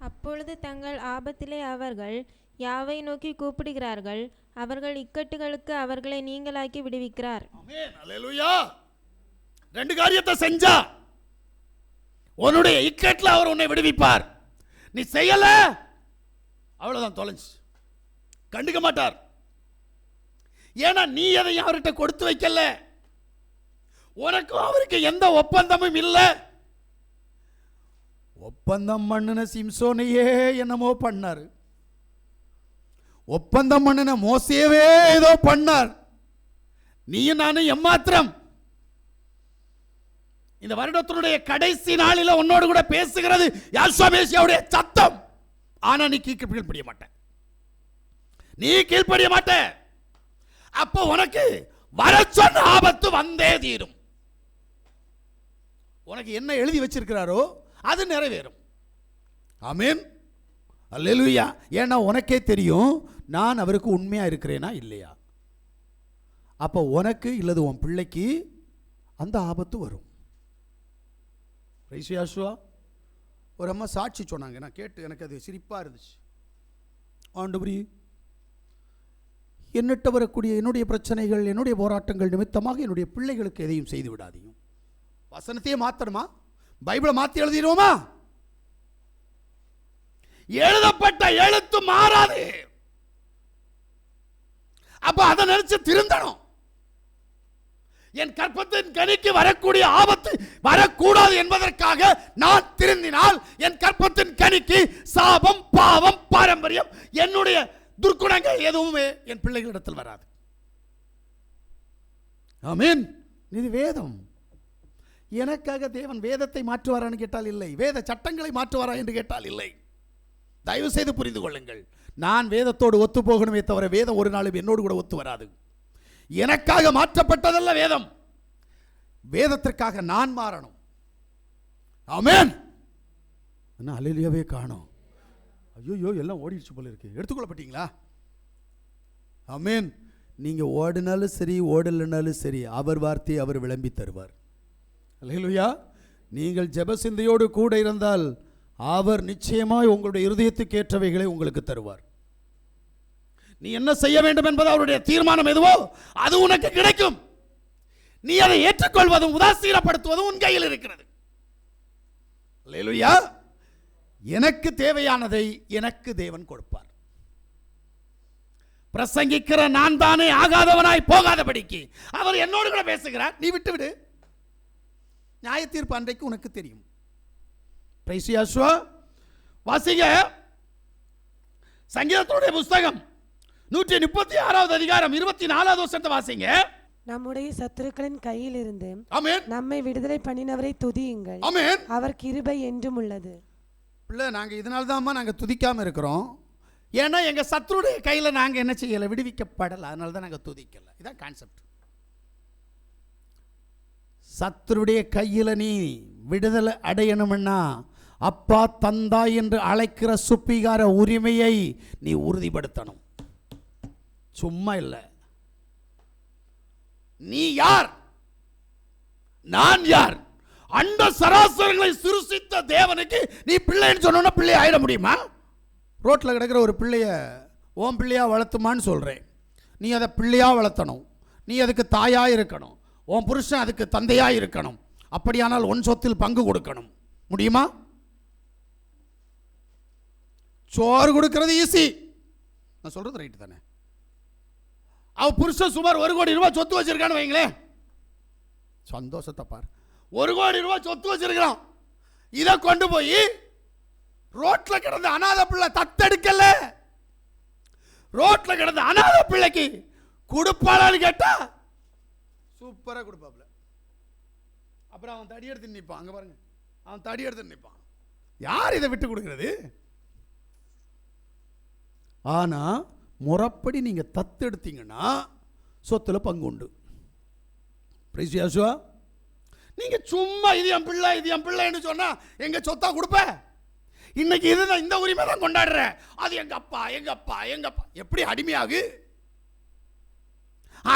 அப்பொழுது தங்கள் ஆபத்திலே அவர்கள் யாவை நோக்கி கூப்பிடுகிறார்கள், அவர்கள் இக்கட்டுகளுக்கு அவர்களை நீங்களாக்கி விடுவிக்கிறார். ஆமென், அல்லேலூயா. 2 காரியத்தை செஞ்சா உன்னுடைய இக்கட்டில் அவர் உன்னை விடுவிப்பார். நீ செய்யல, அவ்வளவுதான், தொலைஞ்சு. கண்டுக்க மாட்டார். ஏன்னா நீ எதையும் அவர்கிட்ட கொடுத்து வைக்கல. உனக்கும் அவருக்கு எந்த ஒப்பந்தமும் இல்லை. ஒப்பந்தம் பண்ணின சிம்சோனையே என்னமோ பண்ணார். ஒப்பந்தம் பண்ணின மோசேவே ஏதோ பண்ணார். நீயும் நானும் எம்மாத்திரம். இந்த வருடத்தினுடைய கடைசி நாளில் உன்னோடு கூட பேசுகிறது யோசுவா மேசியாவுடைய சத்தம். ஆனா நீ கீழ்ப்படிய மாட்ட, நீ கீழ்ப்படிய மாட்ட. அப்போ உனக்கு வர சொன்ன ஆபத்து வந்தே தீரும். உனக்கு என்ன எழுதி வச்சிருக்கிறாரோ அது நிறைவேறும். ஆமென், அல்லேலூயா. ஏன்னா உனக்கே தெரியும் நான் அவருக்கு உண்மையா இருக்கிறேனா இல்லையா. அப்போ உனக்கு இல்லது உன் பிள்ளைக்கு அந்த ஆபத்து வரும். யோசுவா ஒரு அம்மா சாட்சி சொன்னாங்க, நான் கேட்டு எனக்கு அது சிரிப்பாக இருந்துச்சு. ஆண்டவரே, என்னிட்ட வரக்கூடிய என்னுடைய பிரச்சனைகள், என்னுடைய போராட்டங்கள் நிமித்தமாக என்னுடைய பிள்ளைகளுக்கு எதையும் செய்து விடாதீங்க. வசனத்தையே மாத்தணுமா? பைபிளை மாற்றி எழுதிடுவோமா? எழுதப்பட்ட எழுத்து மாறாது. அப்ப அதை நினைச்சு திருந்தணும். என் கற்பத்தின் கனிக்கு வரக்கூடிய ஆபத்து வரக்கூடாது என்பதற்காக நான் திருந்தினால் என் கற்பத்தின் கனிக்கு சாபம், பாவம், பாரம்பரியம், என்னுடைய துர்க்குணங்கள் எதுவுமே என் பிள்ளைகளிடத்தில் வராது. ஆமென். இது வேதம். எனக்காக தேவன் வேதத்தை மாற்றுவாரான்னு கேட்டால் இல்லை, வேத சட்டங்களை மாற்றுவாரா என்று கேட்டால் இல்லை. தயவு செய்து புரிந்து கொள்ளுங்கள், நான் வேதத்தோடு ஒத்து போகணுமே தவிர வேதம் ஒரு நாளும் என்னோடு கூட ஒத்து வராது. எனக்காக மாற்றப்பட்டதல்ல வேதம், வேதத்திற்காக நான் மாறணும். ஆமென். என்ன அல்லேலூயாவே காணோம். ஐயோ எல்லாம் ஓடிடுச்சு போல இருக்கு. எடுத்துக்கொள்ளப்பட்டீங்களா? ஆமென். நீங்க ஓடினாலும் சரி ஓடலைனாலும் சரி அவர் வார்த்தையை அவர் விளம்பி தருவார். அல்லேலூயா. நீங்கள் ஜெப சிந்தையோடு கூட இருந்தால் அவர் நிச்சயமாய் உங்களுடைய இருதயத்துக்கு ஏற்றவைகளை உங்களுக்கு தருவார். நீ என்ன செய்ய வேண்டும் என்பது அவருடைய தீர்மானம் எதுவோ அது உனக்கு கிடைக்கும். நீ அதை ஏற்றுக்கொள்வதும் உதாசீனப்படுத்துவதும் உன் கையில் இருக்கிறது. அல்லேலூயா. எனக்கு தேவையானதை எனக்கு தேவன் கொடுப்பார். பிரசங்கிக்கிற நான் தானே ஆகாதவனாய் போகாதபடிக்கு அவர் என்னோடு கூட பேசுகிறார். நீ விட்டு விடு. நியாய தீர்ப்பு அன்றைக்கு உனக்கு தெரியும். பிரைஸ் யோசுவா. வாசிங்க சங்கீதத்தினுடைய புஸ்தகம் 136வது அதிகாரம் 24வது வசனத்தை வாசிங்க. நம்முடைய சத்துருக்களின் கையில் இருந்து ஆமென், நம்மை விடுதலை பண்ணினவரை துதியுங்கள். ஆமென். அவர் கிருபை என்றும் உள்ளது. பிள்ளை, நாங்க இதனால தான் நாங்க துதிக்காம இருக்கிறோம். ஏன்னா எங்க சத்துருடைய கையில நாங்க என்ன செய்யல, விடுவிக்கப்படல. அதனால தான் நாங்க துதிக்கல. இதான் கான்செப்ட். சத்துருடைய கையில நீ விடுதலை அடையணும்னா அப்பா தந்தா என்று அழைக்கிற சுப்பிகார உரிமையை நீ உறுதிப்படுத்தணும். சும்மா இல்லை. நீ யார், நான் யார்? அண்ட சராசரங்களை சிருஷ்டித்த தேவனுக்கு நீ பிள்ளைன்னு சொன்னா பிள்ளை ஆயிட முடியுமா? ரோட்டில் கிடக்கிற ஒரு பிள்ளைய ஓம் பிள்ளையா வளர்த்துமான்னு சொல்றேன். நீ அதை பிள்ளையா வளர்த்தணும். நீ அதுக்கு தாயா இருக்கணும். உன் புருஷன் அதுக்கு தந்தையா இருக்கணும். அப்படியானால் உன் சொத்தில் பங்கு கொடுக்கணும். முடியுமா? சோறு கொடுக்கிறது ஈஸி. நான் சொல்றது ரைட்டு தானே? அவ புருஷன் சுமார் 1 கோடி ரூபாய் சொத்து வச்சிருக்கான்னு வைங்களேன், சந்தோஷத்தை பார். 1 கோடி ரூபாய் சொத்து வச்சிருக்கான். இதை கொண்டு போய் ரோட்ல கிடந்த அநாத பிள்ளை தத்தெடுக்கல, ரோட்ல கிடந்த அநாத பிள்ளைக்கு கொடுப்பாளான்னு கேட்டா சூப்பரா கொடுப்பாப்ல. அப்புறம் அவன் தடி எடுத்து நிற்பான். அங்க பாருங்க, அவன் தடி எடுத்து நிற்பான். யார் இதை விட்டு கொடுக்கிறது? ஆனா முறைப்படி நீங்க தத்தெடுத்தீங்கன்னா சொத்துல பங்கு உண்டு. பிரைஸ் யோசுவா. நீங்க சும்மா இது என் பிள்ளை இது என் பிள்ளைன்னு சொன்னா எங்க சொத்தா கொடுப்ப? இன்னைக்கு இதுதான், இந்த உரிமை தான் கொண்டாடுற. அது எங்க அப்பா எங்க அப்பா எங்க அப்பா. எப்படி அடிமையாகு?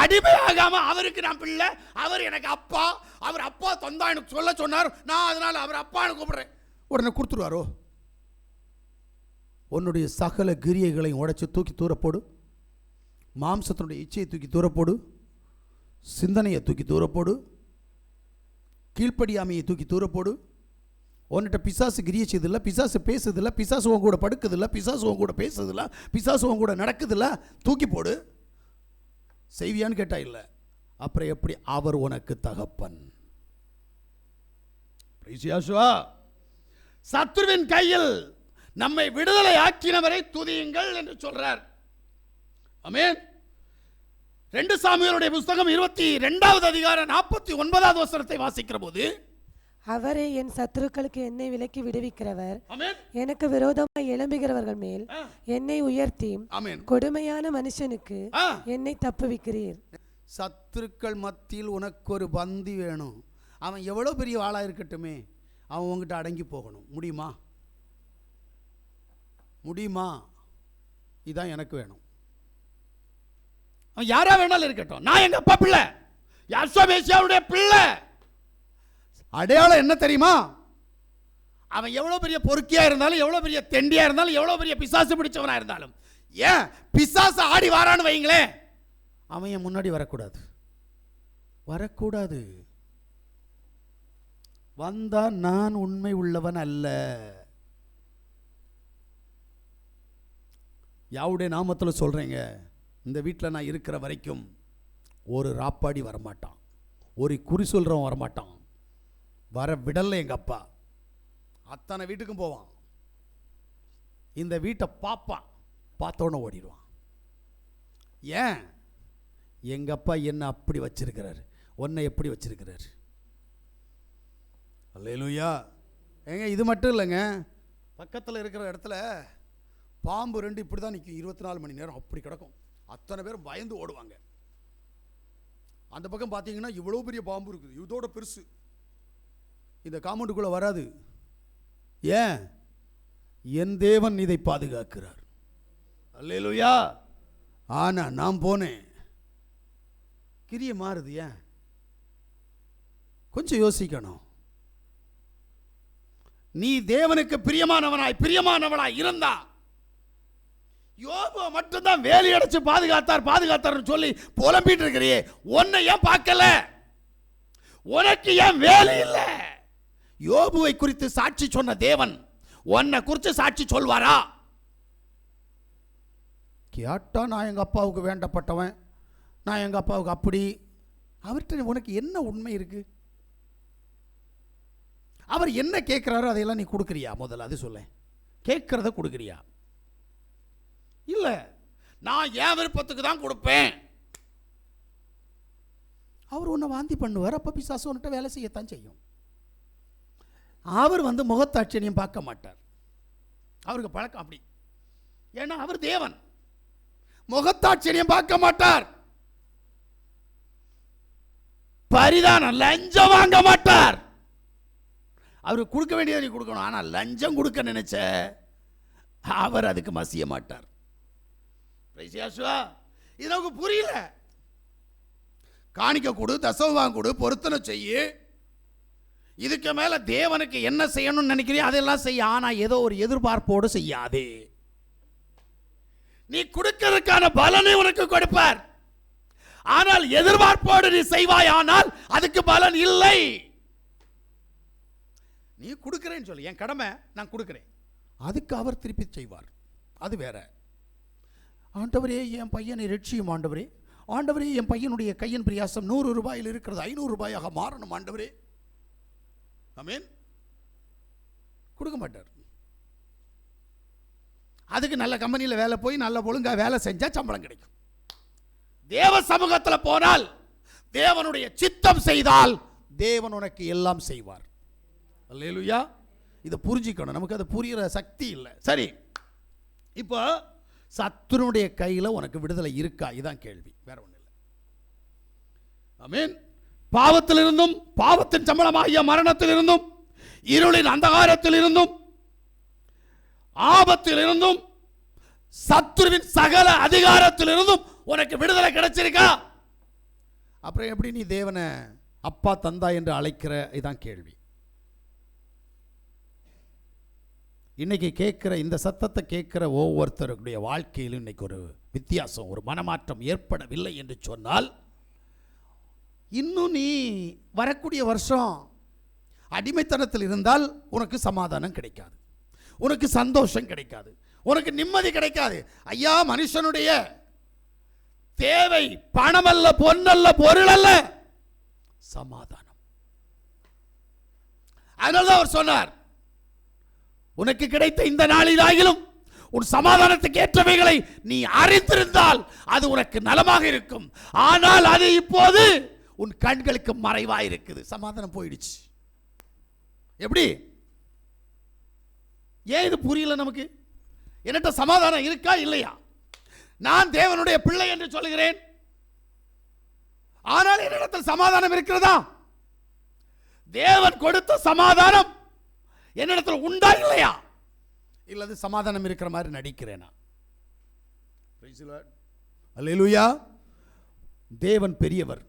அடிமையாகாம அவருக்கு நான் பிள்ளை, அவர் எனக்கு அப்பா, அவர் அப்பா தந்தா எனக்கு சொல்ல சொன்னார், நான் அதனால அவர் அப்பான்னு கூப்பிடுறேன். உடனே கொடுத்துருவாரோ? உன்னுடைய சகல கிரியைகளையும் உடைச்சு தூக்கி தூரப்போடு. மாம்சத்தினுடைய இச்சையை தூக்கி தூரப்போடு. சிந்தனையை தூக்கி தூரப்போடு. கீழ்ப்படியாமையை தூக்கி தூரப்போடு. உன்னிட்ட பிசாசு கிரியை செய்தில்லை, பிசாசு பேசுதில்லை, பிசாசு உன் கூட படுக்குதில்லை, பிசாசு உன் கூட பேசுதில்லை, பிசாசு உன் கூட நடக்குதில்லை, தூக்கி போடு. செய்வியான்னு கேட்டா இல்லை. அப்புறம் எப்படி அவர் உனக்கு தகப்பன்? சத்துருவின் கையில் நம்மை விடுதலை ஆக்கினவரை துதியுங்கள் என்று சொல்றார். ஆமென். 2 சாமுவேலுடைய புஸ்தகம் 22வது அதிகாரம் 49வது வசனத்தை வாசிக்கிற போது, அவரே என் சத்துருக்களுக்கு என்னை விலக்கி விடுவிக்கிறவர், ஆமென், எனக்கு விரோதமாய் எழும்புகிறவர்கள் மேல் என்னை உயர்த்தி, ஆமென், கொடுமையான மனுஷனுக்கு என்னை தப்புவிக்கிறீர். சத்துருக்கள் மத்தியில் உனக்கு ஒரு பந்தி வேணும். அவன் எவ்வளோ பெரிய ஆளா இருக்கட்டுமே, அவன் உங்ககிட்ட அடங்கி போகணும். முடியுமா? முடியுமா? இதான் எனக்கு வேணும். அவன் யாரா வேணாலும் இருக்கட்டும், நான் எங்க அப்பா பிள்ளை, யாசோபேசியாவுடைய பிள்ளை. அடையாளம் என்ன தெரியுமா? அவன் எவ்வளோ பெரிய பொறுக்கியா இருந்தாலும், எவ்வளோ பெரிய தெண்டியா இருந்தாலும், எவ்வளோ பெரிய பிசாசு பிடிச்சவனா இருந்தாலும், ஏன் பிசாசு ஆடி வாரான்னு வைங்களேன், அவன் என் முன்னாடி வரக்கூடாது. வரக்கூடாது. வந்தா நான் உண்மை உள்ளவன் அல்ல. யாவுடைய நாமத்தில் சொல்றேங்க, இந்த வீட்டில் நான் இருக்கிற வரைக்கும் ஒரு ராப்பாடி வரமாட்டான், ஒரு குறி சொல்றவன் வரமாட்டான். வர விடலை எங்க அப்பா. அத்தனை வீட்டுக்கும் போவான், இந்த வீட்டை பார்ப்பான், பார்த்தோன்னு ஓடிடுவான். ஏன்? எங்க அப்பா என்ன அப்படி வச்சிருக்கிறார், உன்னை எப்படி வச்சிருக்கிறார். அல்லேலூயா. ஏங்க இது மட்டும் இல்லைங்க, பக்கத்தில் இருக்கிற இடத்துல பாம்பு 2 இப்படி தான் நிற்கும், 24 மணி நேரம் அப்படி கிடக்கும். அத்தனை பேரும் பயந்து ஓடுவாங்க. அந்த பக்கம் பார்த்தீங்கன்னா இவ்வளோ பெரிய பாம்பு இருக்குது, இதோட பெருசு, இந்த காம்பவுண்டுக்குள்ளே வராது. ஏன்? என் தேவன் இதை பாதுகாக்கிறார். அல்லேலூயா. ஆனா நான் போனேன், கிரியை மாறுது. ஏன்? கொஞ்சம் யோசிக்கணும். நீ தேவனுக்கு பிரியமானவனாய் இருந்தா, யோபு மட்டும்தான் வேலி அடைச்சு பாதுகாத்தார்னு சொல்லி புலம்பிட்டு இருக்கிறியே, உன்னை ஏன் பார்க்கல? உனக்கு ஏன் வேலை இல்லை? யோபுவை குறித்து சாட்சி சொன்ன தேவன் உன்னை குறித்து சாட்சி சொல்வாரா? கேட்டா நான் எங்க அப்பாவுக்கு வேண்டப்பட்டவன், நான் எங்க அப்பாவுக்கு அப்படி. அவர்கிட்ட உனக்கு என்ன உண்மை இருக்கு? அவர் என்ன கேட்கிறாரோ அதையெல்லாம் நீ கொடுக்குறியா? முதல்ல அது சொல்ல. கேட்கறத கொடுக்குறியா? இல்ல, நான் என் விருப்பத்துக்கு தான் கொடுப்பேன். அவர் உன்னை வாந்தி பண்ணுவார், அப்ப பிசாசு உன்கிட்ட வேலை செய்யத்தான் செய்யும். அவர் முகத்தாட்சியம் பார்க்க மாட்டார், அவருக்கு பழக்கம் அப்படி. ஏன்னா அவர் தேவன், முகத்தாட்சியம் பார்க்க மாட்டார். பரிதானம், லஞ்சம் வாங்க மாட்டார். அவருக்கு கொடுக்க வேண்டியதை நீ கொடுக்கணும். ஆனா லஞ்சம் கொடுக்க நினைச்ச அவர் அதுக்கு மசிய மாட்டார். இது நமக்கு புரியல. காணிக்க கொடு, தசமபாகம் கொடு, பொருத்தனை செய்யு. இதுக்கு மேல தேவனுக்கு என்ன செய்யணும்னு நினைக்கிறீங்க அதெல்லாம் செய்ய. ஆனா ஏதோ ஒரு எதிர்பார்ப்போடு செய்யாதே. நீ கொடுக்கிறதுக்கான பலனை உனக்கு கொடுப்பார். ஆனால் எதிர்பார்ப்போடு நீ செய்வாய், ஆனால் அதுக்கு பலன் இல்லை. நீ கொடுக்கிறேன்னு சொல்லி, என் கடமை நான் கொடுக்கிறேன், அதுக்கு அவர் திருப்பி செய்வார். அது வேற. ஆண்டவரே என் பையனை ரட்சியும் ஆண்டவரே, ஆண்டவரே என் பையனுடைய கையின் பிரியாசம் 100 ரூபாயில் இருக்கிறது 500 ரூபாயாக மாறணும் ஆண்டவரே. ஆமென். கொடுக்க மாட்டார். அதுக்கு நல்ல கம்பெனியில் வேலை போய் நல்ல ஒழுங்கா வேலை செஞ்சா சம்பளம் கிடைக்கும். தேவ சமூகத்தில் போனால், தேவனுடைய சித்தம் செய்தால் தேவன் உனக்கு எல்லாம் செய்வார். அல்லேலூயா. இதை புரிஞ்சிக்கணும். நமக்கு அது புரிகிற சக்தி இல்லை. சரி, இப்போ சத்துருடைய கையில் உனக்கு விடுதலை இருக்கா? இதுதான் கேள்வி, வேற ஒன்றும் இல்லை. ஆமென். பாவத்திலிருந்தும், பாவத்தின் சம்பளமாகிய மரணத்திலிருந்தும், இருளின் அந்தகாரத்திலிருந்தும், ஆபத்திலிருந்தும், சத்துருவின் சகல அதிகாரத்திலிருந்தும் உனக்கு விடுதலை கிடைச்சிருக்கா? அப்புறம் எப்படி நீ தேவனை அப்பா தந்தா என்று அழைக்கிற? இதுதான் கேள்வி. இன்னைக்கு கேட்கிற இந்த சத்தத்தை கேட்கிற ஒவ்வொருத்தருடைய வாழ்க்கையிலும் இன்னைக்கு ஒரு வித்தியாசம், ஒரு மனமாற்றம் ஏற்படவில்லை என்று சொன்னால், இன்னும் நீ வரக்கூடிய வருஷம் அடிமைத்தனத்தில் இருந்தால் உனக்கு சமாதானம் கிடைக்காது, உனக்கு சந்தோஷம் கிடைக்காது, உனக்கு நிம்மதி கிடைக்காது. ஐயா, மனுஷனுடைய தேவை பணம் அல்ல, பொன்னல்ல, பொருள் அல்ல, சமாதானம். அதனால்தான் அவர் சொன்னார், உனக்கு கிடைத்த இந்த நாளிலாகிலும் உன் சமாதானத்துக்கு ஏற்றவைகளை நீ அறிந்திருந்தால் அது உனக்கு நலமாக இருக்கும். ஆனால் அது இப்போது உன் கண்களுக்கு மறைவாக இருக்குது. சமாதானம் போயிடுச்சு. எப்படி? ஏன் இது புரியல நமக்கு? என்னட்ட சமாதானம் இருக்கா இல்லையா? நான் தேவனுடைய பிள்ளை என்று சொல்கிறேன், ஆனால் என்னிடத்தில் சமாதானம் இருக்கிறதா? தேவன் கொடுத்த சமாதானம் என்னிடத்தில் உண்டா இல்லையா? இல்லது சமாதானம் இருக்கிற மாதிரி நடிக்கிறேனா? அல்லேலூயா. தேவன் பெரியவர்,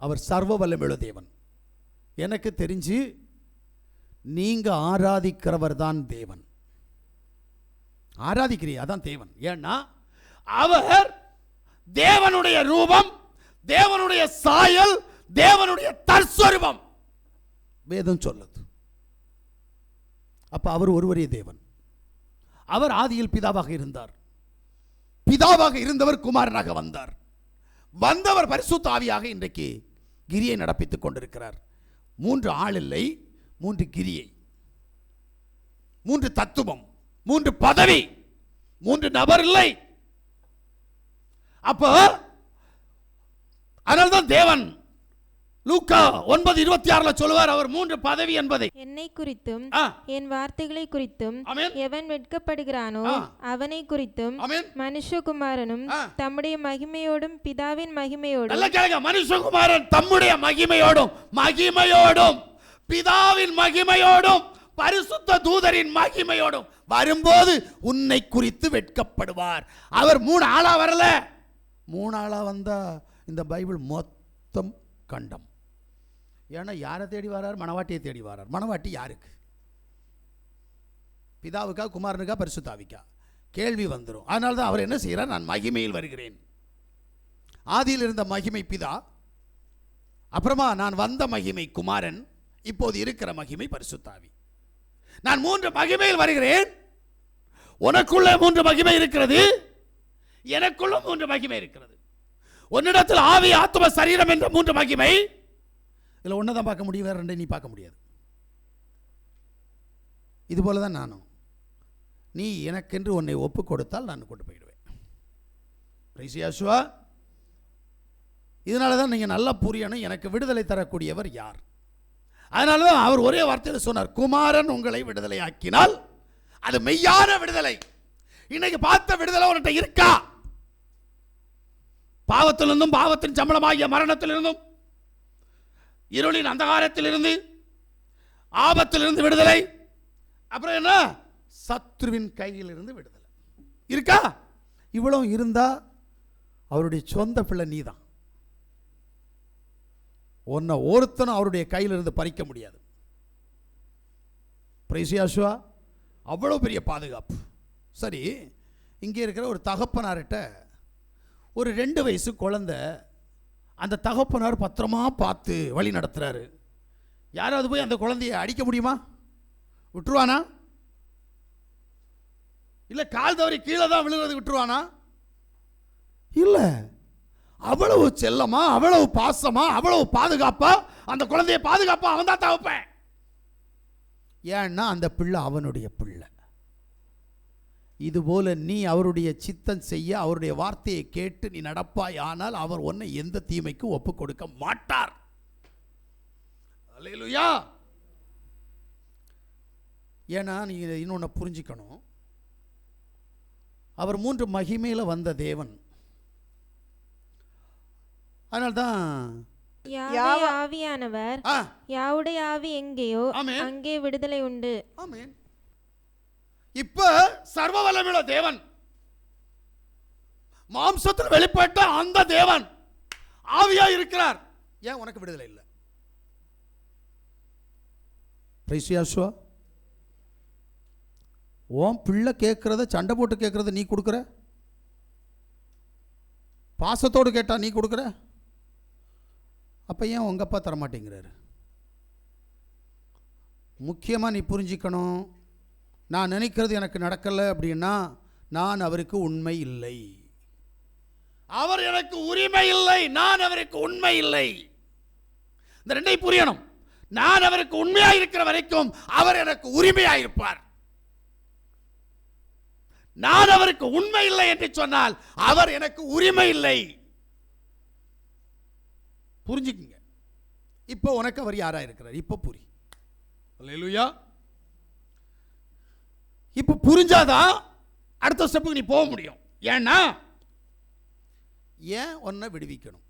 அவர் சர்வ வல்லமையுள்ள தேவன். எனக்கு தெரிஞ்சு நீங்க ஆராதிக்கிறவர் தான் தேவன். ஆராதிக்கிறீ அதான் தேவன். ஏன்னா அவர் தேவனுடைய ரூபம், தேவனுடைய சாயல், தேவனுடைய தற்ஸ்வரூபம் வேதம் சொல்லுது. அப்ப அவர் ஒருவரே தேவன். அவர் ஆதியில் பிதாவாக இருந்தார். பிதாவாக இருந்தவர் குமாரனாக வந்தார். வந்தவர் பரிசுத்த ஆவியாக இன்றைக்கு கிரியை நடப்பித்துக் கொண்டிருக்கிறார். 3 ஆள் இல்லை, 3 கிரியை, 3 தத்துவம், 3 பதவி, 3 நபர் இல்லை. அப்போ அதனால்தான் தேவன் லூக்கா 9:26 சொல்லுவார், அவர் 3 பதவி என்பதை. என்னை குறித்தும் என் வார்த்தைகளை குறித்தும் எவன் வெட்கப்படுகிறானோ அவனை குறித்தும் மனுஷகுமாரனும் தம்முடைய மகிமையோடும் பிதாவின் மகிமையோடும். மனுஷகுமாரன் தம்முடைய மகிமையோடும் பிதாவின் மகிமையோடும் பரிசுத்த தூதரின் மகிமையோடும் வரும்போது உன்னை குறித்து வெட்கப்படுவார். அவர் 3 ஆளா வரல. 3 ஆளா வந்தா இந்த பைபிள் மொத்தம் கண்டம். ஏன்னா யாரை தேடி வரார்? மணவாட்டியை தேடி வரார். மணவாட்டி யாருக்கு? பிதாவுக்கா, குமாரனுக்கா, பரிசுத்தாவிக்கா? கேள்வி வந்துடும். அதனால தான் அவர் என்ன செய்கிறார்? நான் மகிமையில் வருகிறேன். ஆதியில் இருந்த மகிமை பிதா, அப்புறமா நான் வந்த மகிமை குமாரன், இப்போது இருக்கிற மகிமை பரிசுத்தாவி. நான் 3 மகிமையில் வருகிறேன். உனக்குள்ள 3 மகிமை இருக்கிறது, எனக்குள்ள 3 மகிமை இருக்கிறது. உன்னிடத்தில் ஆவி, ஆத்ம, சரீரம் என்ற 3 மகிமை. இதில் ஒன்றை தான் பார்க்க முடியும், வேற 2 நீ பார்க்க முடியாது. இது போல தான் நானும். நீ எனக்கென்று உன்னை ஒப்பு கொடுத்தால் நான் கொண்டு போயிடுவேன். இதனால தான் நீங்கள் நல்லா புரியணும், எனக்கு விடுதலை தரக்கூடியவர் யார். அதனால தான் அவர் ஒரே வார்த்தையில் சொன்னார், குமாரன் உங்களை விடுதலை ஆக்கினால் அது மெய்யான விடுதலை. இன்னைக்கு பார்த்த விடுதலை உன்கிட்ட இருக்கா? பாவத்திலிருந்தும், பாவத்தின் சம்பளமாகிய மரணத்திலிருந்தும், இருளின் அந்தகாரத்திலிருந்து, ஆபத்திலிருந்து விடுதலை. அப்புறம் என்ன? சத்ருவின் கையிலிருந்து விடுதலை இருக்கா? இவ்வளவு இருந்தா அவருடைய சொந்த பிள்ளை நீதான். உன்னை ஒருத்தனும் அவருடைய கையிலிருந்து பறிக்க முடியாது. பிரைசியாசுவா, அவ்வளோ பெரிய பாதுகாப்பு. சரி, இங்கே இருக்கிற ஒரு தகப்பனார்கிட்ட ஒரு 2 வயசு குழந்தை, அந்த தகப்பனார் பத்திரமா பார்த்து வழி நடத்துறாரு. யாராவது போய் அந்த குழந்தைய அடிக்க முடியுமா? விட்டுருவானா? இல்லை கால் தவறி கீழே தான் விழுகிறது, விட்டுருவானா? இல்லை. அவ்வளவு செல்லமா, அவ்வளவு பாசமா, அவ்வளவு பாதுகாப்பா அந்த குழந்தைய பாதுகாப்பா அவன் தான் தகப்பன். ஏன்னா அந்த பிள்ளை அவனுடைய பிள்ளை. இதுபோல நீ அவருடைய சித்தம் செய்ய, அவருடைய வார்த்தையை கேட்டு நீ நடப்பாய், ஆனால் அவர் உன்னை எந்த தீமைக்கு ஒப்பு கொடுக்க மாட்டார். அல்லேலூயா. ஏன்னா நீ இன்னொன்னு புரிஞ்சுக்கணும், அவர் 3 மகிமையில வந்த தேவன். அதனால்தான் ஆவியானவர், யாவுடைய ஆவி எங்கேயோ அங்கே விடுதலை உண்டு. ஆமென். இப்ப சர்வ வல்லமையுள்ள தேவன், மாம்சத்தில் வெளிப்பட்ட அந்த தேவன் ஆவியா இருக்கிறார். ஏன் உனக்கு விடுதலை இல்லை? பிரைசியாசுவா, உன் பிள்ளை கேட்கறத, சண்டை போட்டு கேட்கறத நீ கொடுக்குற, பாசத்தோடு கேட்டா நீ கொடுக்குற. அப்ப ஏன் உங்க அப்பா தரமாட்டேங்கிறாரு? முக்கியமா நீ புரிஞ்சுக்கணும், நான் நினைக்கிறது எனக்கு நடக்கலை அப்படின்னா நான் அவருக்கு உண்மை இல்லை. அவர் எனக்கு உரிமை இல்லை, நான் அவருக்கு உண்மை இல்லை. இந்த 2ஐயும் புரியணும். நான் அவருக்கு உண்மையாக இருக்கிற வரைக்கும் அவர் எனக்கு உரிமையாக இருப்பார். நான் அவருக்கு உண்மை இல்லை என்று சொன்னால் அவர் எனக்கு உரிமை இல்லை. புரிஞ்சுக்குங்க. இப்போ உனக்கு அவர் யாரா இருக்கிறார் இப்போ புரி. அல்லேலூயா. இப்போ புரிஞ்சாதான் அடுத்த ஸ்டெப்புக்கு நீ போக முடியும். ஏன்னா ஏன் உன்னை விடுவிக்கணும்?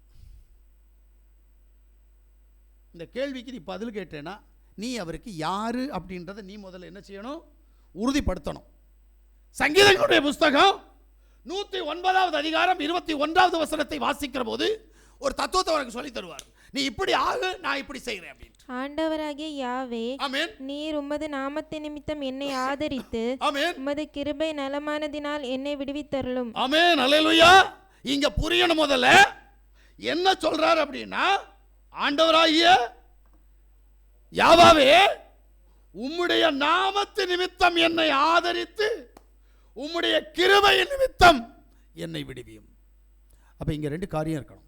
இந்த கேள்விக்கு நீ பதில் கேட்டேன்னா நீ அவருக்கு யாரு அப்படின்றத நீ முதல்ல என்ன செய்யணும்? உறுதிப்படுத்தணும். சங்கீதங்களுடைய புஸ்தகம் 109வது அதிகாரம் 21வது வசனத்தை வாசிக்கிற போது ஒரு தத்துவத்தை உனக்கு சொல்லி தருவார். நீ இப்படி ஆகு, நான் இப்படி செய்கிறேன் அப்படின்னு. ஆண்டவராகிய யாவே, ஆமென். நீர் உமது நாமத்தை நிமித்தம் என்னை ஆதரித்து உமது கிருபை நலமானதினால் என்னை விடுவித்தருளும். ஆமென். அல்லேலூயா. இங்க புரியணும். முதல்ல என்ன சொல்றார் அப்படின்னா, ஆண்டவராகிய யாவே உம்முடைய நாமத்து நிமித்தம் என்னை ஆதரித்து உம்முடைய கிருபை நிமித்தம் என்னை விடுவியும். அப்ப இங்க ரெண்டு காரியம் இருக்கணும்.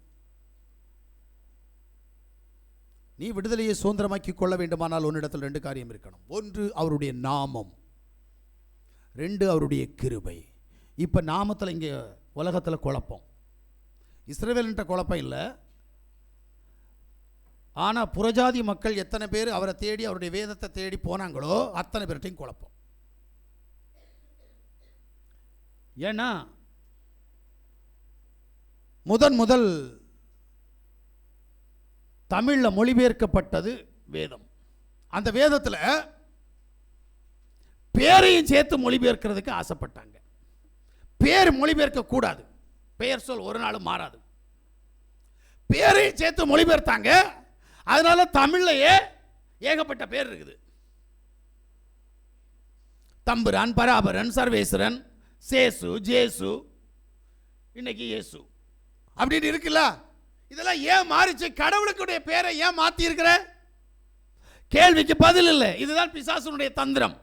நீ விடுதலையை சுதந்திரமாக்கி கொள்ள வேண்டுமானால் உன்னிடத்தில் ரெண்டு காரியம் இருக்கணும். ஒன்று அவருடைய நாமம், ரெண்டு அவருடைய கிருபை. இப்போ நாமத்தில் இங்கே உலகத்தில் குழப்பம். இஸ்ரவேல்ன்ற குழப்பம் இல்லை. ஆனால் புறஜாதி மக்கள் எத்தனை பேர் அவரை தேடி அவருடைய வேதத்தை தேடி போனாங்களோ அத்தனை பேர்ட்டையும் குழப்பம். ஏன்னா முதல் தமிழில் மொழிபெயர்க்கப்பட்டது வேதம். அந்த வேதத்தில் பேரையும் சேர்த்து மொழிபெயர்க்கிறதுக்கு ஆசைப்பட்டாங்க. பேர் மொழிபெயர்க்க கூடாது, பெயர் சொல் ஒரு நாளும் மாறாது. பேரையும் சேர்த்து மொழிபெயர்த்தாங்க. அதனால தமிழ்லையே ஏகப்பட்ட பேர் இருக்குது. தம்புரான், பராபரன், சர்வேஸ்வரன், சேசு, ஜேசு, இன்னைக்கு இயேசு அப்படின்னு இருக்குல்ல. இதெல்லாம் ஏன் மாறிச்சு? கடவுளுக்குடைய பேரை ஏன் மாத்தி இருக்கிற? கேள்விக்கு பதில் இல்லை. இதுதான் பிசாசுனுடைய தந்திரம்.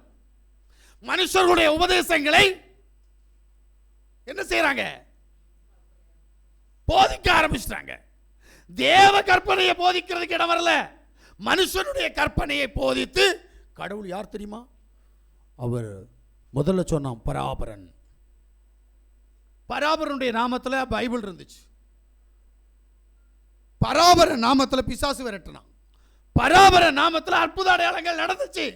மனுஷர்களுடைய உபதேசங்களை என்ன செய்யறாங்க? போதிக்க ஆரம்பிச்சிட்டாங்க. தேவ கற்பனையை போதிக்கிறதுக்கு இடம் வரல. மனுஷனுடைய கற்பனையை போதித்து, கடவுள் யார் தெரியுமா? அவர் முதல்ல சொன்னான் பராபரன். பராபரனுடைய நாமத்தில் பைபிள் இருந்துச்சு. பராபர நாமத்தில் பிசாசு விரட்டினான். பராபர நாமத்தில் அற்புத அடையாளங்கள் நடந்துச்சு.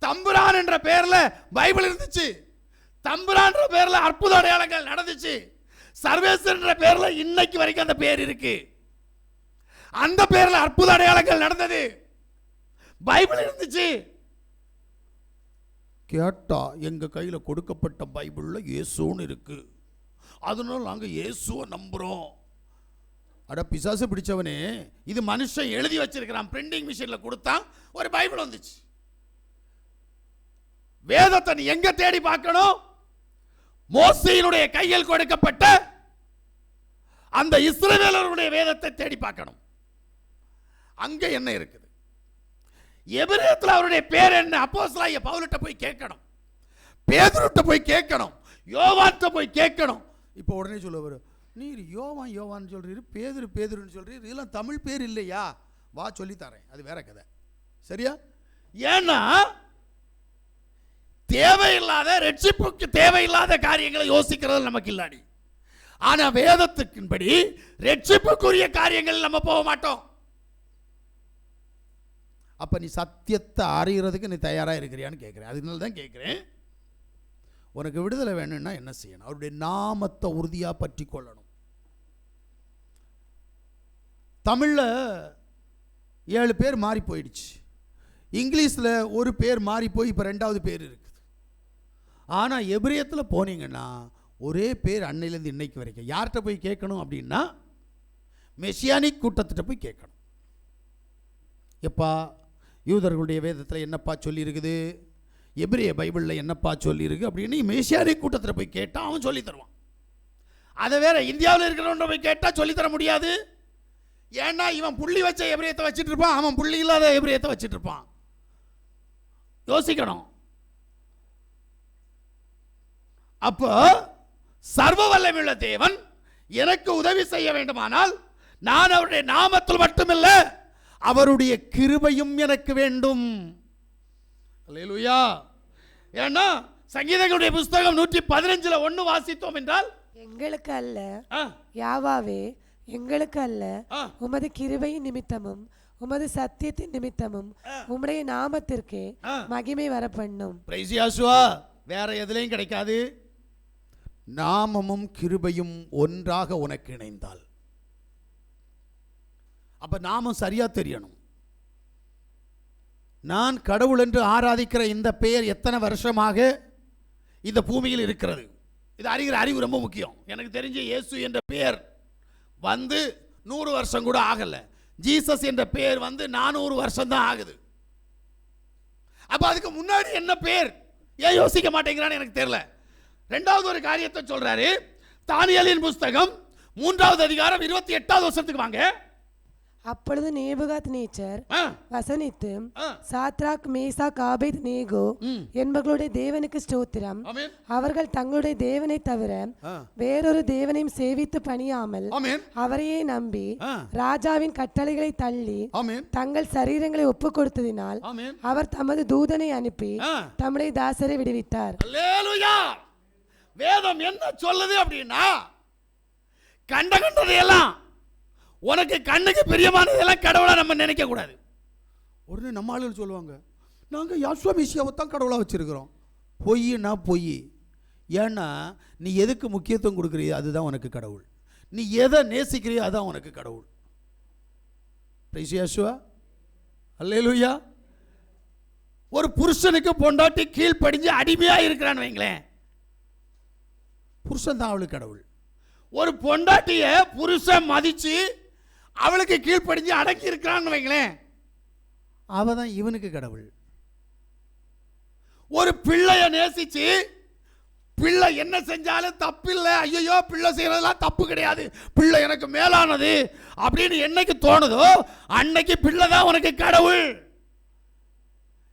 தம்புரான் என்ற பெயர்ல பைபிள் இருந்துச்சு. தம்புரான் என்ற பெயர்ல அற்புத அடையாளங்கள் நடந்துச்சு. சர்வேஸ்வரன் என்ற பெயர்ல இன்னைக்கு வரைக்கும் அந்த பெயர் இருக்கு. அந்த பெயர்ல அற்புத அடையாளங்கள் நடந்தது. பைபிள் இருந்துச்சு. கேட்டா எங்க கையில கொடுக்கப்பட்ட பைபிள்ல இயேசுன்னு இருக்கு, அதனால நாங்க இயேசுவை நம்புறோம். அட பிசாசு பிடிச்சவனே, இது மனுஷன் எழுதி வச்சிருக்கிறான். பிரிண்டிங் மிஷின்ல கொடுத்தான், ஒரு பைபிள் வந்துச்சு. வேதத்தை நீ எங்க தேடி பார்க்கணும்? மோசேயினுடைய கையில் கொடுக்கப்பட்ட அந்த இஸ்ரவேலருடைய வேதத்தை தேடி பார்க்கணும். அங்க என்ன இருக்குது? எபிரேயத்தில் அவருடைய பேர் என்ன? அப்போஸ்தலனாகிய பவுலிட்ட போய் கேட்கணும், பேதுருட்ட போய் கேட்கணும், யோவான்ட்ட போய் கேட்கணும். இப்போ உடனே சொல்லுவாரு, நீர் யோவான் யோவான் சொல்றீரு, பேதுரு பேதுருன்னு சொல்றீரு, இதெல்லாம் தமிழ் பேர் இல்லையா? வா சொல்லி தரேன், அது வேற கதை. சரியா? ஏன்னா தேவையில்லாத, ரட்சிப்புக்கு தேவையில்லாத காரியங்களை யோசிக்கிறது நமக்கு இல்லாடி. ஆனா வேதத்துக்கின்படி ரட்சிப்புக்குரிய காரியங்கள் நம்ம போக மாட்டோம். அப்ப நீ சத்தியத்தை அறியறதுக்கு நீ தயாரா இருக்கிறியான்னு கேட்கிறேன். அதனால தான் கேட்கிறேன், உனக்கு விடுதலை வேணும்னா என்ன செய்யணும்? அவருடைய நாமத்தை உறுதியா பற்றி கொள்ளணும். தமிழ்ல 7 பேர் மாறி போயிடுச்சு. இங்கிலீஷ்ல ஒரு பேர் மாறி போய் இப்ப 2வது பேர் இருக்குது. ஆனா எபிரேயத்தில் போனீங்கன்னா ஒரே பேர் அன்னையிலேருந்து இன்னைக்கு வரைக்கும். யார்கிட்ட போய் கேட்கணும் அப்படின்னா மெசியானிக் கூட்டத்திட்ட போய் கேட்கணும். எப்பா யூதர்களுடைய வேதத்தில் என்னப்பா சொல்லி இருக்குது, எபிரேய பைபிளில் என்னப்பா சொல்லி இருக்கு அப்படின்னு மெசியானிக் கூட்டத்தில் போய் கேட்டால் அவன் சொல்லி தருவான். அதை வேற இந்தியாவில் இருக்கிறவன் போய் கேட்டால் சொல்லித்தர முடியாது. ஏன்னா இவன் புள்ளி வச்ச எபிரேயத்தை வச்சுட்டு இருப்பான், அவன் புள்ளி இல்லாத எபிரேயத்தை வச்சுட்டு இருப்பான். யோசிக்கணும். அப்போ சர்வ வல்லமையுள்ள தேவன் எனக்கு உதவி செய்ய வேண்டுமானால் நான் அவருடைய நாமத்தில் மட்டுமில்ல, அவருடைய கிருபையும் எனக்கு வேண்டும். அல்லேலூயா. ஏன்னா சங்கீதங்களுடைய புஸ்தகம் 115:1 வாசித்தோம் என்றால், எங்களுக்கு அல்ல யாவாவே, எங்களுக்கு அல்ல, உமது கிருபையின் நிமித்தமும் உமது சத்தியத்தின் நிமித்தமும் உம்முடைய நாமத்திற்கே மகிமை வர பண்ணும். பிரைஸ் யாசுவா. வேற எதுலையும் கிடைக்காது. நாமமும் கிருபையும் ஒன்றாக உனக்கு இணைந்தால், அப்ப நாமம் சரியா தெரியணும். நான் கடவுள் என்று ஆராதிக்கிற இந்த பெயர் எத்தனை வருஷமாக இந்த பூமியில் இருக்கிறது, இது அறிகிற அறிவு ரொம்ப முக்கியம். எனக்கு தெரிஞ்ச இயேசு என்ற பெயர் வந்து 100 வருஷம் கூட ஆகல. ஜீசஸ் என்ற பெயர் வந்து 400 வருஷம் தான் ஆகுது. அப்ப அதுக்கு முன்னாடி என்ன பெயர் ஏன் யோசிக்க மாட்டேங்கிறான்னு எனக்கு தெரியல. இரண்டாவது ஒரு காரியத்தை சொல்றாரு. தானியேலின் புஸ்தகம் 3வது அதிகாரம் 28வது வசனத்துக்கு வாங்க. அப்பொழுது நேபுகாத்நேச்சர் வசனித்து, சாத்ராக், மேசாக், ஆபேத்நேகோ என்பவர்களுடைய தேவனுக்கு ஸ்தோத்திரம், அவர்கள் தங்களுடைய தேவனை தவிர வேறொரு தேவனையும் சேவித்து பணியாமல் அவரையே நம்பி ராஜாவின் கட்டளைகளை தள்ளி தங்கள் சரீரங்களை ஒப்பு கொடுத்ததினால் அவர் தமது தூதனை அனுப்பி தம்முடைய தாசரை விடுவித்தார். அல்லேலூயா. வேதம் என்ன சொல்லுது அப்படின்னா, கண்டதையெல்லாம் உனக்கு கண்ணுக்கு பிரியமானதெல்லாம் கடவுளா நம்ம நினைக்க கூடாது. உடனே நம்ம ஆளுகள் சொல்லுவாங்க, நாங்கள் யாசுவா மேசியாவை தான் கடவுளாக வச்சிருக்கிறோம். பொய்னா பொய். ஏன்னா நீ எதுக்கு முக்கியத்துவம் கொடுக்குறியோ அதுதான் உனக்கு கடவுள். நீ எதை நேசிக்கிறியோ அதுதான் உனக்கு கடவுள். பிரைஸ் யாசுவா. அல்லேலூயா. ஒரு புருஷனுக்கு பொண்டாட்டி கீழ்ப்படிஞ்சு அடிமையா இருக்கிறான்னு வைங்களேன், புருஷன் தான் அவளுக்கு கடவுள். ஒரு பொண்டாட்டிய புருஷன் மதிச்சு அவளுக்கு கீழ்ப்படிஞ்சு அடக்கி இருக்கிறான்னு வைங்களேன், அவ தான் இவனுக்கு கடவுள். ஒரு பிள்ளைய நேசிச்சு பிள்ளை என்ன செஞ்சாலும் தப்பில்லை, ஐயோ பிள்ளை செய்யறதெல்லாம் தப்பு கிடையாது, பிள்ளை எனக்கு மேலானது அப்படின்னு என்னைக்கு தோணுதோ அன்னைக்கு பிள்ளை தான் உனக்கு கடவுள்.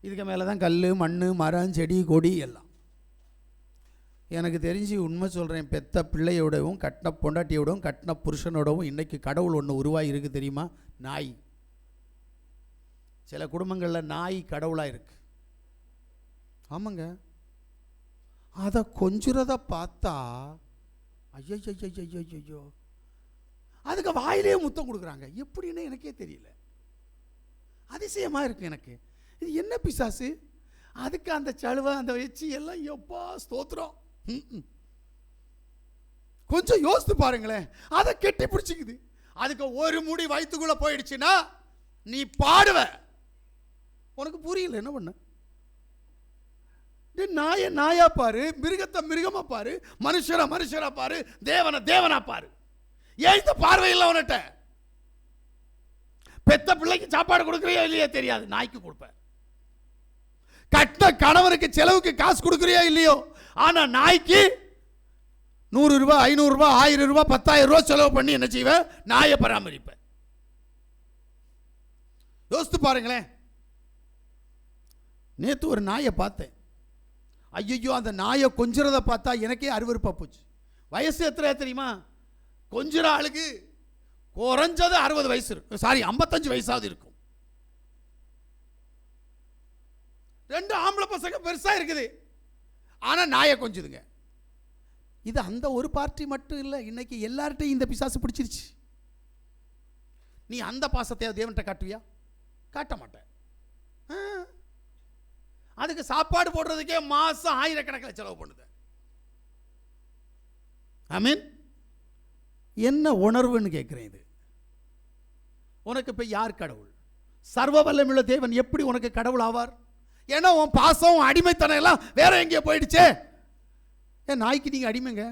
இதுக்கு மேலதான் கல், மண், மரம், செடி, கொடி எல்லாம். எனக்கு தெரிஞ்சு உண்மை சொல்கிறேன், பெத்த பிள்ளையோடவும் கட்டின பொண்டாட்டியோடவும் கட்டின புருஷனோடவும் இன்றைக்கி கடவுள் ஒன்று உருவாகி இருக்குது தெரியுமா? நாய். சில குடும்பங்களில் நாய் கடவுளாக இருக்கு. ஆமாங்க. அதை கொஞ்சுறத பார்த்தா ஐயோ, அதுக்கு வாயிலே முத்தம் கொடுக்குறாங்க. எப்படின்னு எனக்கே தெரியல, அதிசயமாக இருக்கு எனக்கு. இது என்ன பிசாசு? அதுக்கு அந்த சழுவை, அந்த வச்சு எல்லாம் எப்பா ஸ்தோத்திரம். கொஞ்சம் யோசித்து பாருங்களேன். அதை கெட்டி பிடிச்சிக்குது. அதுக்கு ஒரு முடி வயிற்றுக்குள்ள போயிடுச்சுன்னா நீ பாடுவ. உனக்கு புரியல என்ன பண்ண? நாய நாயா பாரு, மிருகத்தை மிருகமா பாரு, மனுஷரா மனுஷரா பாரு, தேவனை தேவனா பாரு. ஏன் இந்த பார்வை இல்லை உன்கிட்ட? பெத்த பிள்ளைக்கு சாப்பாடு கொடுக்குறியோ இல்லையோ தெரியாது, நாய்க்கு கொடுப்ப. கட்ட கணவனுக்கு செலவுக்கு காசு கொடுக்குறியோ இல்லையோ, ஆனா நாய்க்கு 100 ரூபாய், 500 ரூபாய், 1000 ரூபாய், 10,000 ரூபாய் செலவு பண்ணி என்ன செய்வ? நாயை பராமரிப்ப. யோசித்து பாருங்களேன். நேத்து ஒரு நாயை பார்த்தேன். ஐயோ, அந்த நாயை கொஞ்சிறத பார்த்தா எனக்கே அருவருப்பா போச்சு. வயசு எத்தனை தெரியுமா? கொஞ்சிற ஆளுக்கு குறைஞ்சது 60 வயசு இருக்கும், சாரி 55 வயசாவது இருக்கும். 2 ஆம்பளை பசங்க பெருசா இருக்குது, ஆனா நாயை கொஞ்சுதுங்க. இது அந்த ஒரு பார்ட்டி மட்டும் இல்லை, இன்னைக்கு எல்லார்ட்டையும் இந்த பிசாசு பிடிச்சிருச்சு. நீ அந்த பாசத்தை தேவன்கிட்ட காட்டுவியா? காட்ட மாட்டேன். அதுக்கு சாப்பாடு போடுறதுக்கே மாசம் 1000கணக்கில் செலவு பண்ணுது. ஆமீன். என்ன உணர்வுன்னு கேட்கிறேன். இது உனக்கு இப்ப யார் கடவுள்? சர்வ வல்லமையுள்ள தேவன் எப்படி உனக்கு கடவுள் ஆவார்? ஏன்னா உன் பாசம், அடிமைத்தனம் எல்லாம் வேற எங்கேயோ போயிடுச்சே. ஏன் நாய்க்கு நீங்க அடிமைங்க?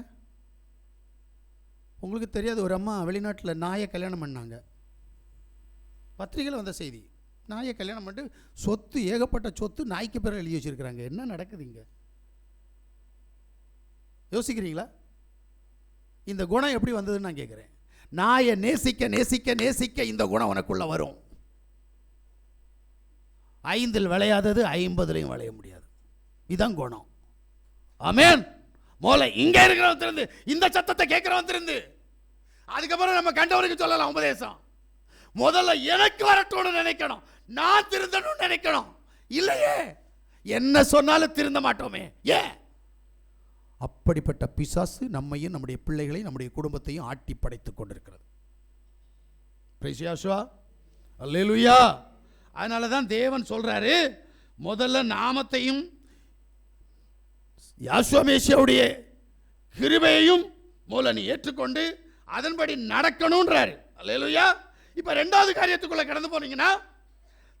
உங்களுக்கு தெரியாது, ஒரு அம்மா வெளிநாட்டில் நாயை கல்யாணம் பண்ணாங்க. பத்திரிகையில் வந்த செய்தி. நாயை கல்யாணம் பண்ணிட்டு சொத்து, ஏகப்பட்ட சொத்து நாய்க்கு பேர் எழுதி வச்சிருக்கிறாங்க. என்ன நடக்குது இங்க? யோசிக்கிறீங்களா? இந்த குணம் எப்படி வந்ததுன்னு நான் கேட்குறேன். நாயை நேசிக்க நேசிக்க நேசிக்க இந்த குணம் உனக்குள்ள வரும். 5 விளையாதது 50 விளைய முடியாது. இதான் குணம். ஆமென். மோலை இங்க இருக்கிறவன் திருந்து, இந்த சத்தத்தை கேட்கிறவன் திருந்து, அதுக்கப்புறம் நம்ம கண்டவருக்கு சொல்லலாம் உபதேசம். முதல்ல எனக்கு வரட்டும்னு நினைக்கணும், நான் திருந்தணும்னு நினைக்கணும். இல்லையே, என்ன சொன்னாலும் திருந்த மாட்டோமே. ஏன்? அப்படிப்பட்ட பிசாசு நம்மையும் நம்முடைய பிள்ளைகளையும் நம்முடைய குடும்பத்தையும் ஆட்டி படைத்துக் கொண்டிருக்கிறது. பிரைஸ் யாசுவா, அல்லேலூயா. அதனால தான் தேவன் சொல்றாரு, முதல்ல நாமத்தையும் யாசுவா மேசியாவுடைய கிருபையையும் மூல நீ ஏற்றுக்கொண்டு அதன்படி நடக்கணும்ன்றாரு. அல்லேலூயா. இப்ப ரெண்டாவது காரியத்துக்குள்ள கடந்து போனீங்கன்னா,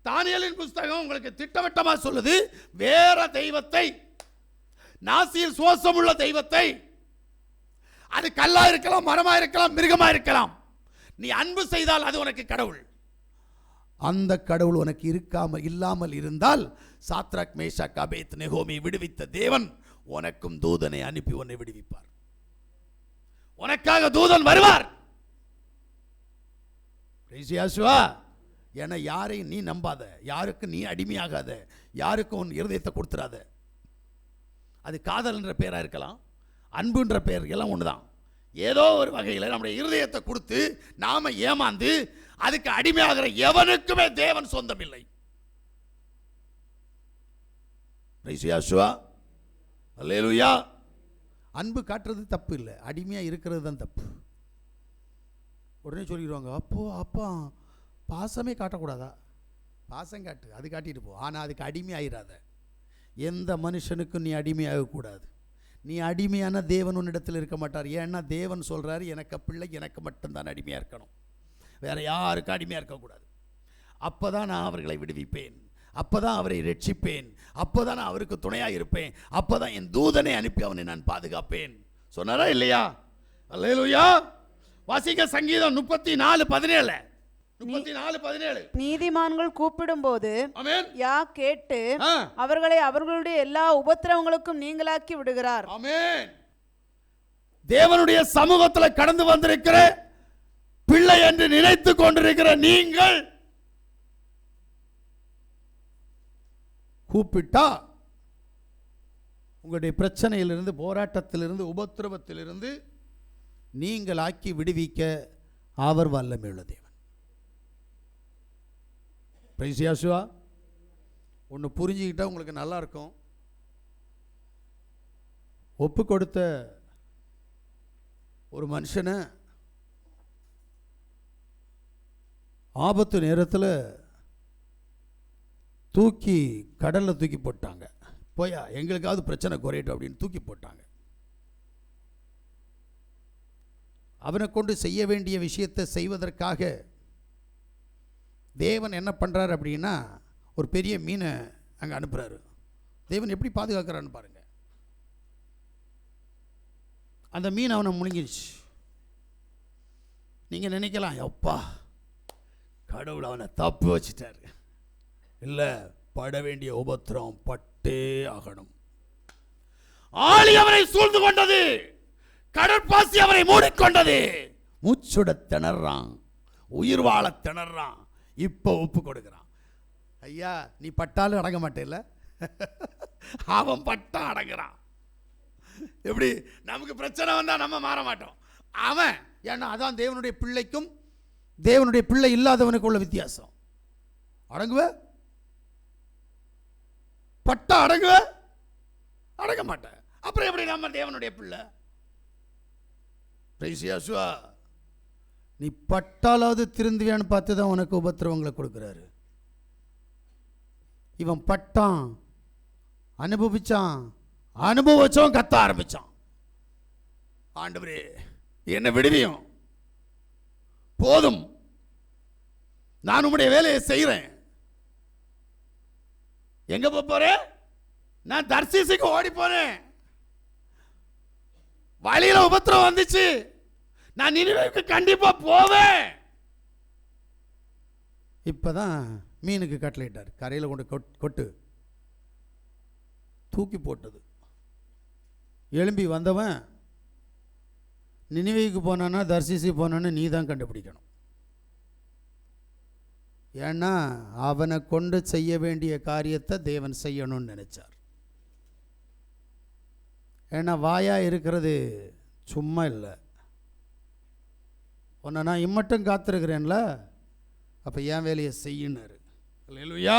தானியேலின் புஸ்தகம் உங்களுக்கு திட்டவட்டமா சொல்லுது, வேற தெய்வத்தை, நாசியில் சுவாசமுள்ள தெய்வத்தை, அது கல்லா இருக்கலாம், மரமா இருக்கலாம், மிருகமா இருக்கலாம், நீ அன்பு செய்தால் அது உனக்கு கடவுள். அந்த கடவுள் உனக்கு இல்லாமல் இருந்தால், சாத்ராக் மேஷாக் ஆபேத்நேகோவை விடுவித்த தேவன் உனக்கும் தூதனை அனுப்பி உன்னை விடுவிப்பார். உனக்காக தூதன் வருவார். என யாரையும் நீ நம்பாத, யாருக்கு நீ அடிமையாகாத, யாருக்கும் உன் இருதயத்தை கொடுத்துறாத. அது காதல் என்ற பெயரா இருக்கலாம், அன்புன்ற பெயர் எல்லாம் ஒண்ணுதான். ஏதோ ஒரு வகையில் நம்முடைய இருதயத்தை கொடுத்து நாம ஏமாந்து அதுக்கு அடிமையாகிற எவனுக்குமே தேவன் சொந்தம் இல்லை. அல்லேலூயா. அன்பு காட்டுறது தப்பு இல்லை, அடிமையா இருக்கிறது தான் தப்பு. உடனே சொல்லிடுவாங்க, அப்பா பாசமே காட்டக்கூடாதா? பாசம் காட்டு, அது காட்டிட்டு போ, ஆனால் அதுக்கு அடிமை ஆயிடாத. எந்த மனுஷனுக்கும் நீ அடிமையாகக்கூடாது. நீ அடிமையான தேவன் உன்னிடத்தில் இருக்க மாட்டார். ஏன்னா தேவன் சொல்றாரு, எனக்கு பிள்ளை எனக்கு மட்டும்தான் அடிமையாக இருக்கணும், வேற யாருக்கும் அடிமையாக இருக்கக்கூடாது. அப்போதான் நான் அவர்களை விடுவிப்பேன், அப்போதான் அவரை ரட்சிப்பேன், அப்போதான் நான் அவருக்கு துணையாக இருப்பேன், அப்போதான் என் தூதனை அனுப்பி அவனை நான் பாதுகாப்பேன் சொன்னாரா இல்லையா? அல்லேலூயா. வாசிக்க சங்கீதம் 34:17. 34:17. நீதிமான்கள் கூப்பிடும்போது ஆமென், யா கேட்டு அவர்களை அவர்களுடைய எல்லா உபத்திரவங்களுக்கும் நீங்களாக்கி விடுகிறார். ஆமென். தேவனுடைய சமூகத்தில் கடந்து வந்திருக்கிற பிள்ளை என்று நினைத்து கொண்டிருக்கிற நீங்கள் கூப்பிட்டா உங்களுடைய பிரச்சனையிலிருந்து, போராட்டத்திலிருந்து, உபத்திரவத்திலிருந்து நீங்கள் ஆக்கி விடுவிக்க அவர் வல்லமையுள்ள தேவன். பிரைஸ் யாசுவா. ஒன்று புரிஞ்சுக்கிட்டா உங்களுக்கு நல்லா இருக்கும். ஒப்பு கொடுத்த ஒரு மனுஷனை ஆபத்து நேரத்தில் தூக்கி கடலில் தூக்கி போட்டாங்க. போயா எங்களுக்காவது பிரச்சனை குறையட்டும் அப்படின்னு தூக்கி போட்டாங்க. அவனை கொண்டு செய்ய வேண்டிய விஷயத்தை செய்வதற்காக தேவன் என்ன பண்ணுறாரு அப்படின்னா, ஒரு பெரிய மீனை அங்கே அனுப்புகிறாரு. தேவன் எப்படி பாதுகாக்கிறான்னு பாருங்க. அந்த மீன் அவனை முழுங்கிடுச்சு. நீங்கள் நினைக்கலாம், எப்பா கடவுள் அவனை தப்பு வச்சிட்டாரு. இல்லை, பட வேண்டிய உபத்திரம் பட்டே ஆகணும். ஆளி அவரை சூழ்ந்து கொண்டது, கடற்பாசி அவரை மூடிக்கொண்டது. மூச்சுட திணறான், உயிர் வாழ திணறான். இப்போ ஒப்பு கொடுக்கிறான். ஐயா நீ பட்டாலும் அடங்க மாட்டேல்ல, அவன் பட்டா அடங்குறான். எப்படி நமக்கு பிரச்சனை வந்தா நம்ம மாற மாட்டோம், அவன். ஏன்னா அதான் தேவனுடைய பிள்ளைக்கும் தேவனுடைய பிள்ளை இல்லாதவனுக்கு உள்ள வித்தியாசம். அடங்குவ, பட்டா அடங்குவ, அடங்க மாட்டேன். அப்புறம் எப்படி நம்ம தேவனுடைய பிள்ளை? நீ பட்டாலாவது திருந்துவியான்னு பார்த்து தான் உனக்கு உபத்திரவங்களை கொடுக்குறாரு. இவன் பட்டான், அனுபவிச்சான், அனுபவிச்சவன் கத்த ஆரம்பிச்சான். ஆண்டவரே என்ன விடுவியும், போதும், நான் உம்முடைய வேலையை செய்கிறேன். எங்க போறேன்? நான் தர்சீசுக்கு ஓடி போனேன். வழியில உபத்திரம் வந்துச்சு, நான் நினிவேவுக்கு கண்டிப்பா போவேன். இப்பதான் மீனுக்கு கட்டளையிட்டார், கரையில் கொண்டு கொட்டு. தூக்கி போட்டது. எழும்பி வந்தவன் நினிவேவுக்கு போனானா தர்சீசி போனான்னு நீ தான் கண்டுபிடிக்கணும். ஏன்னா அவனை கொண்டு செய்ய வேண்டிய காரியத்தை தேவன் செய்யணும்னு நினைச்சார். ஏன்னா வாயா இருக்கிறது சும்மா இல்லை. உன்னை நான் இம்மட்டும் காத்திருக்கிறேன்ல, அப்போ என் வேலையை செய்யினார். அல்லேலூயா.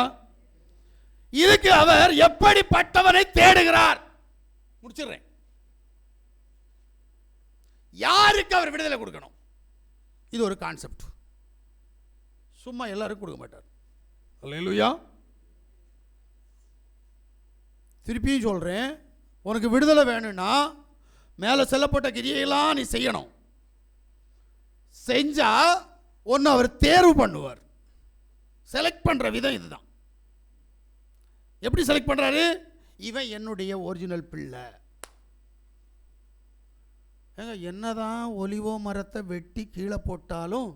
இதுக்கு அவர் எப்படிப்பட்டவனை தேடுகிறார்? முடிச்சிடுறேன். யாருக்கு அவர் விடுதலை கொடுக்கணும். இது ஒரு கான்செப்ட். சும்மா எல்லாருக்கும் கொடுக்க மாட்டார். அல்லேலூயா. திருப்பி சொல்றேன், உனக்கு விடுதலை வேணும்னா மேலே சொல்லப்பட்ட கிரியையெல்லாம் நீ செய்யணும். செஞ்சா ஒன்று அவர் தேர்வு பண்ணுவார். செலக்ட் பண்ற விதம் இதுதான். எப்படி செலக்ட் பண்றாரு? இவன் என்னுடைய ஒரிஜினல் பிள்ளை. என்னதான் ஒலிவோ மரத்தை வெட்டி கீழே போட்டாலும்,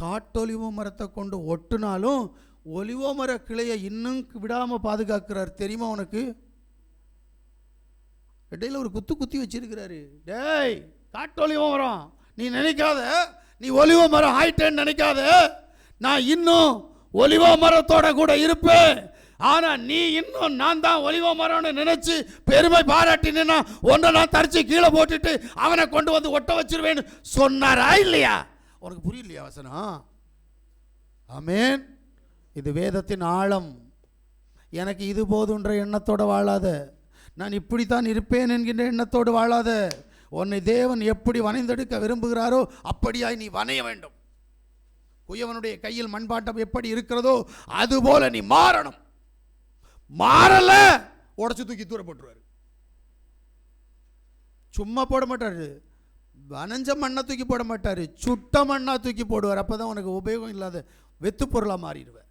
காட்டொலிவோ மரத்தை கொண்டு ஒட்டுனாலும், ஒலிவோ மர கிளையை இன்னும் விடாம பாதுகாக்கிறார். தெரியுமா உனக்கு? இடையில ஒரு குத்தி வச்சிருக்கிறாரு. டேய், காட்டொலிவோ மரம், நீ நினைக்காத நீ ஒலிவோ மரம் ஆயிட்டேன்னு நினைக்காத. நான் இன்னும் ஒலிவோ மரத்தோட கூட இருப்பேன். ஆனா நீ இன்னும் நான் தான் ஒலிவோ மரம்னு நினைச்சு பெருமை பாராட்டினா ஒன்றை நான் தரிச்சு கீழே போட்டுட்டு அவனை கொண்டு வந்து ஒட்ட வச்சிருவேன்னு சொன்னாரா இல்லையா? உனக்கு புரியலையா வசனம்? ஆமென். இது வேதத்தின் ஆழம். எனக்கு இது போதுன்ற எண்ணத்தோடு வாழாத, நான் இப்படித்தான் இருப்பேன் என்கின்ற எண்ணத்தோடு வாழாத. உன்னை தேவன் எப்படி வனைந்தெடுக்க விரும்புகிறாரோ அப்படியாய் நீ வனைய வேண்டும். குயவனுடைய கையில் மண்பாட்டம் எப்படி இருக்கிறதோ அதுபோல நீ மாறணும். மாறல உடச்சு தூக்கி தூர போட்டுருவாரு. சும்மா போட மாட்டாரு, வனஞ்ச மண்ணை தூக்கி போட மாட்டாரு, சுட்ட மண்ணா தூக்கி போடுவார். அப்பதான் உனக்கு உபயோகம் இல்லாத வெத்து பொருளா மாறிடுவேன்.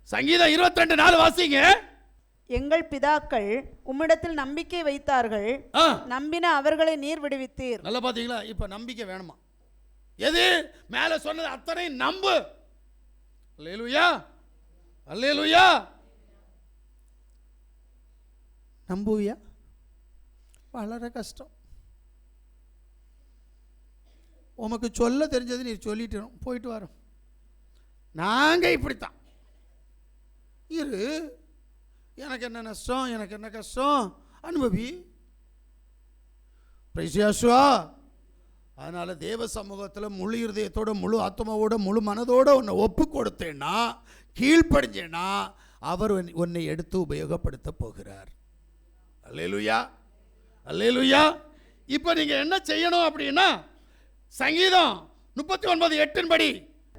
சங்கீதம் 22:4 வாசிங்க. எங்கள் பிதாக்கள் உம்மிடத்தில் நம்பிக்கை வைத்தார்கள், நம்பின அவர்களை நீர் விடுவித்தீர். நல்லா பாத்தீங்களா? இப்ப நம்பிக்கை வேணுமா? எது மேல சொன்னது அத்தனை நம்பு. அல்லேலூயா, அல்லேலூயா. நம்புவியா? வளர கஷ்டம். உமக்கு சொல்ல தெரிஞ்சது நீ சொல்லிட்டு போயிட்டு வரோம். நாங்க இப்படித்தான் இரு, எனக்கு என்ன நஷ்டம், எனக்கு என்ன கஷ்டம், அனுபவி. அதனால தேவ சமூகத்தில் முழு இருதயத்தோட, முழு ஆத்மாவோட, முழு மனதோட உன்னை ஒப்பு கொடுத்தேன்னா, கீழ்ப்படிஞ்சேன்னா அவர் உன்னை எடுத்து உபயோகப்படுத்த போகிறார். அல்லேலூயா, அல்லேலூயா. இப்போ நீங்க என்ன செய்யணும் அப்படின்னா, சங்கீதம் 39:8 படி,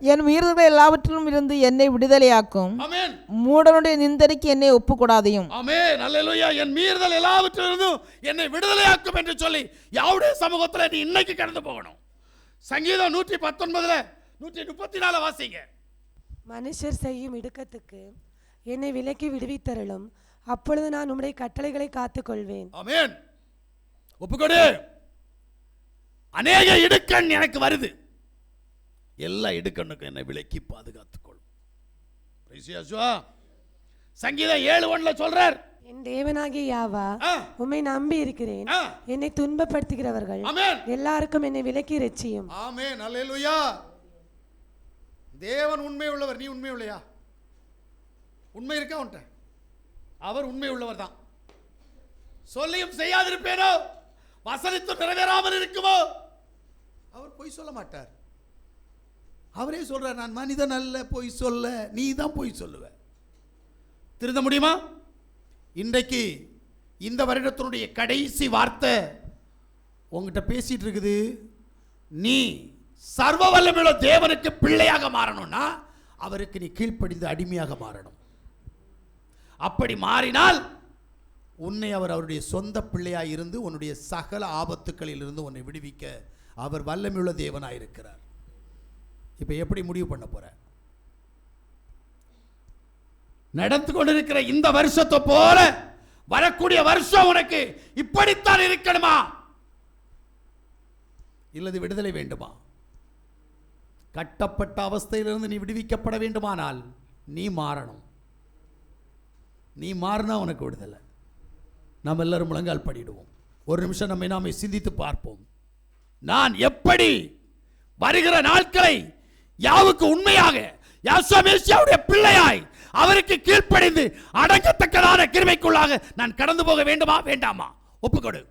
என் மீறுதல் எல்லாவற்றிலும் இருந்து என்னை விடுதலையாக்கும், ஆமென், மூடனுடைய நிந்தனைக்கு என்னை ஒப்புக்கூடாதையும். ஆமென், அல்லேலூயா. என் மீறுதல் எல்லாவற்றிலிருந்தும் என்னை விடுதலையாக்கும் என்று சொல்லி யாருடைய சமூகத்தில் நீ இன்னைக்கு கடந்து போகணும். சங்கீதம் 119:134 வாசிங்க. மனுஷர் செய்யும் இடுக்கத்துக்கு என்னை விலக்கி விடுவித்தருளும், அப்பொழுது நான் உம்முடைய கட்டளைகளை காத்துக்கொள்வேன். ஆமென். ஒப்புக்கொடு. அநேக இடுக்கண் எனக்கு வருது, எல்லா இடுக்கண்ணுக்கும் என்னை விலக்கி பாதுகாத்துக்கொள்ளும். சங்கீதம் 7:1 சொல்றார், என் தேவனாகிய யாவா, உம்மை நம்பி இருக்கிறேன், என்னை துன்பப்படுத்துகிறவர்கள் எல்லாருக்கும் என்னை விலக்கி ரட்சியும். ஆமென், அல்லேலூயா. தேவன் உண்மை உள்ளவர். நீ உண்மை உள்ளையா? உண்மை இருக்கா உன்ட்ட? அவர் உண்மை உள்ளவர் தான். சொல்லியும் செய்யாதிருப்பேனோ, வசனித்தும் நிறைவேறாமல் இருக்குமோ? அவர் பொய் சொல்ல மாட்டார். அவரே சொல்றார், நான் மனிதன் அல்ல பொய் சொல்ல, நீ தான் பொய் சொல்லுவ. திருந்த முடியுமா? இன்றைக்கு இந்த வருடத்தினுடைய கடைசி வார்த்தை உங்ககிட்ட பேசிட்டு இருக்குது. நீ சர்வ வல்லமையுள்ள தேவனுக்கு பிள்ளையாக மாறணும்னா அவருக்கு நீ கீழ்ப்படிந்து அடிமையாக மாறணும். அப்படி மாறினால் உன்னை அவர் அவருடைய சொந்த பிள்ளையாக இருந்து உன்னுடைய சகல ஆபத்துக்களில் இருந்து உன்னை விடுவிக்க அவர் வல்லமையுள்ள தேவனாக இருக்கிறார். இப்போ எப்படி முடிவு பண்ண போற? நடந்து கொண்டிருக்கிற இந்த வருஷத்தை போல வரக்கூடிய வருஷம் உனக்கு இப்படித்தான் இருக்கணுமா, இல்லது விடுதலை வேண்டுமா? கட்டப்பட்ட அவஸ்தையிலிருந்து நீ விடுவிக்கப்பட வேண்டுமானால் நீ மாறணும். நீ மாறினா உனக்கு விடுதலை. நாம் எல்லாரும் முழங்கால் படிடுவோம். ஒரு நிமிஷம் நம்மை நாமே சிந்தித்து பார்ப்போம். நான் எப்படி வருகிற நாட்களை யாவுக்கு உண்மையாக யாசுவ பிள்ளையாய் அவருக்கு கீழ்ப்படிந்து அடங்கத்தக்கதான கிருபைக்குள்ளாக நான் கடந்து போக வேண்டுமா வேண்டாமா? ஒப்புக்கொடு.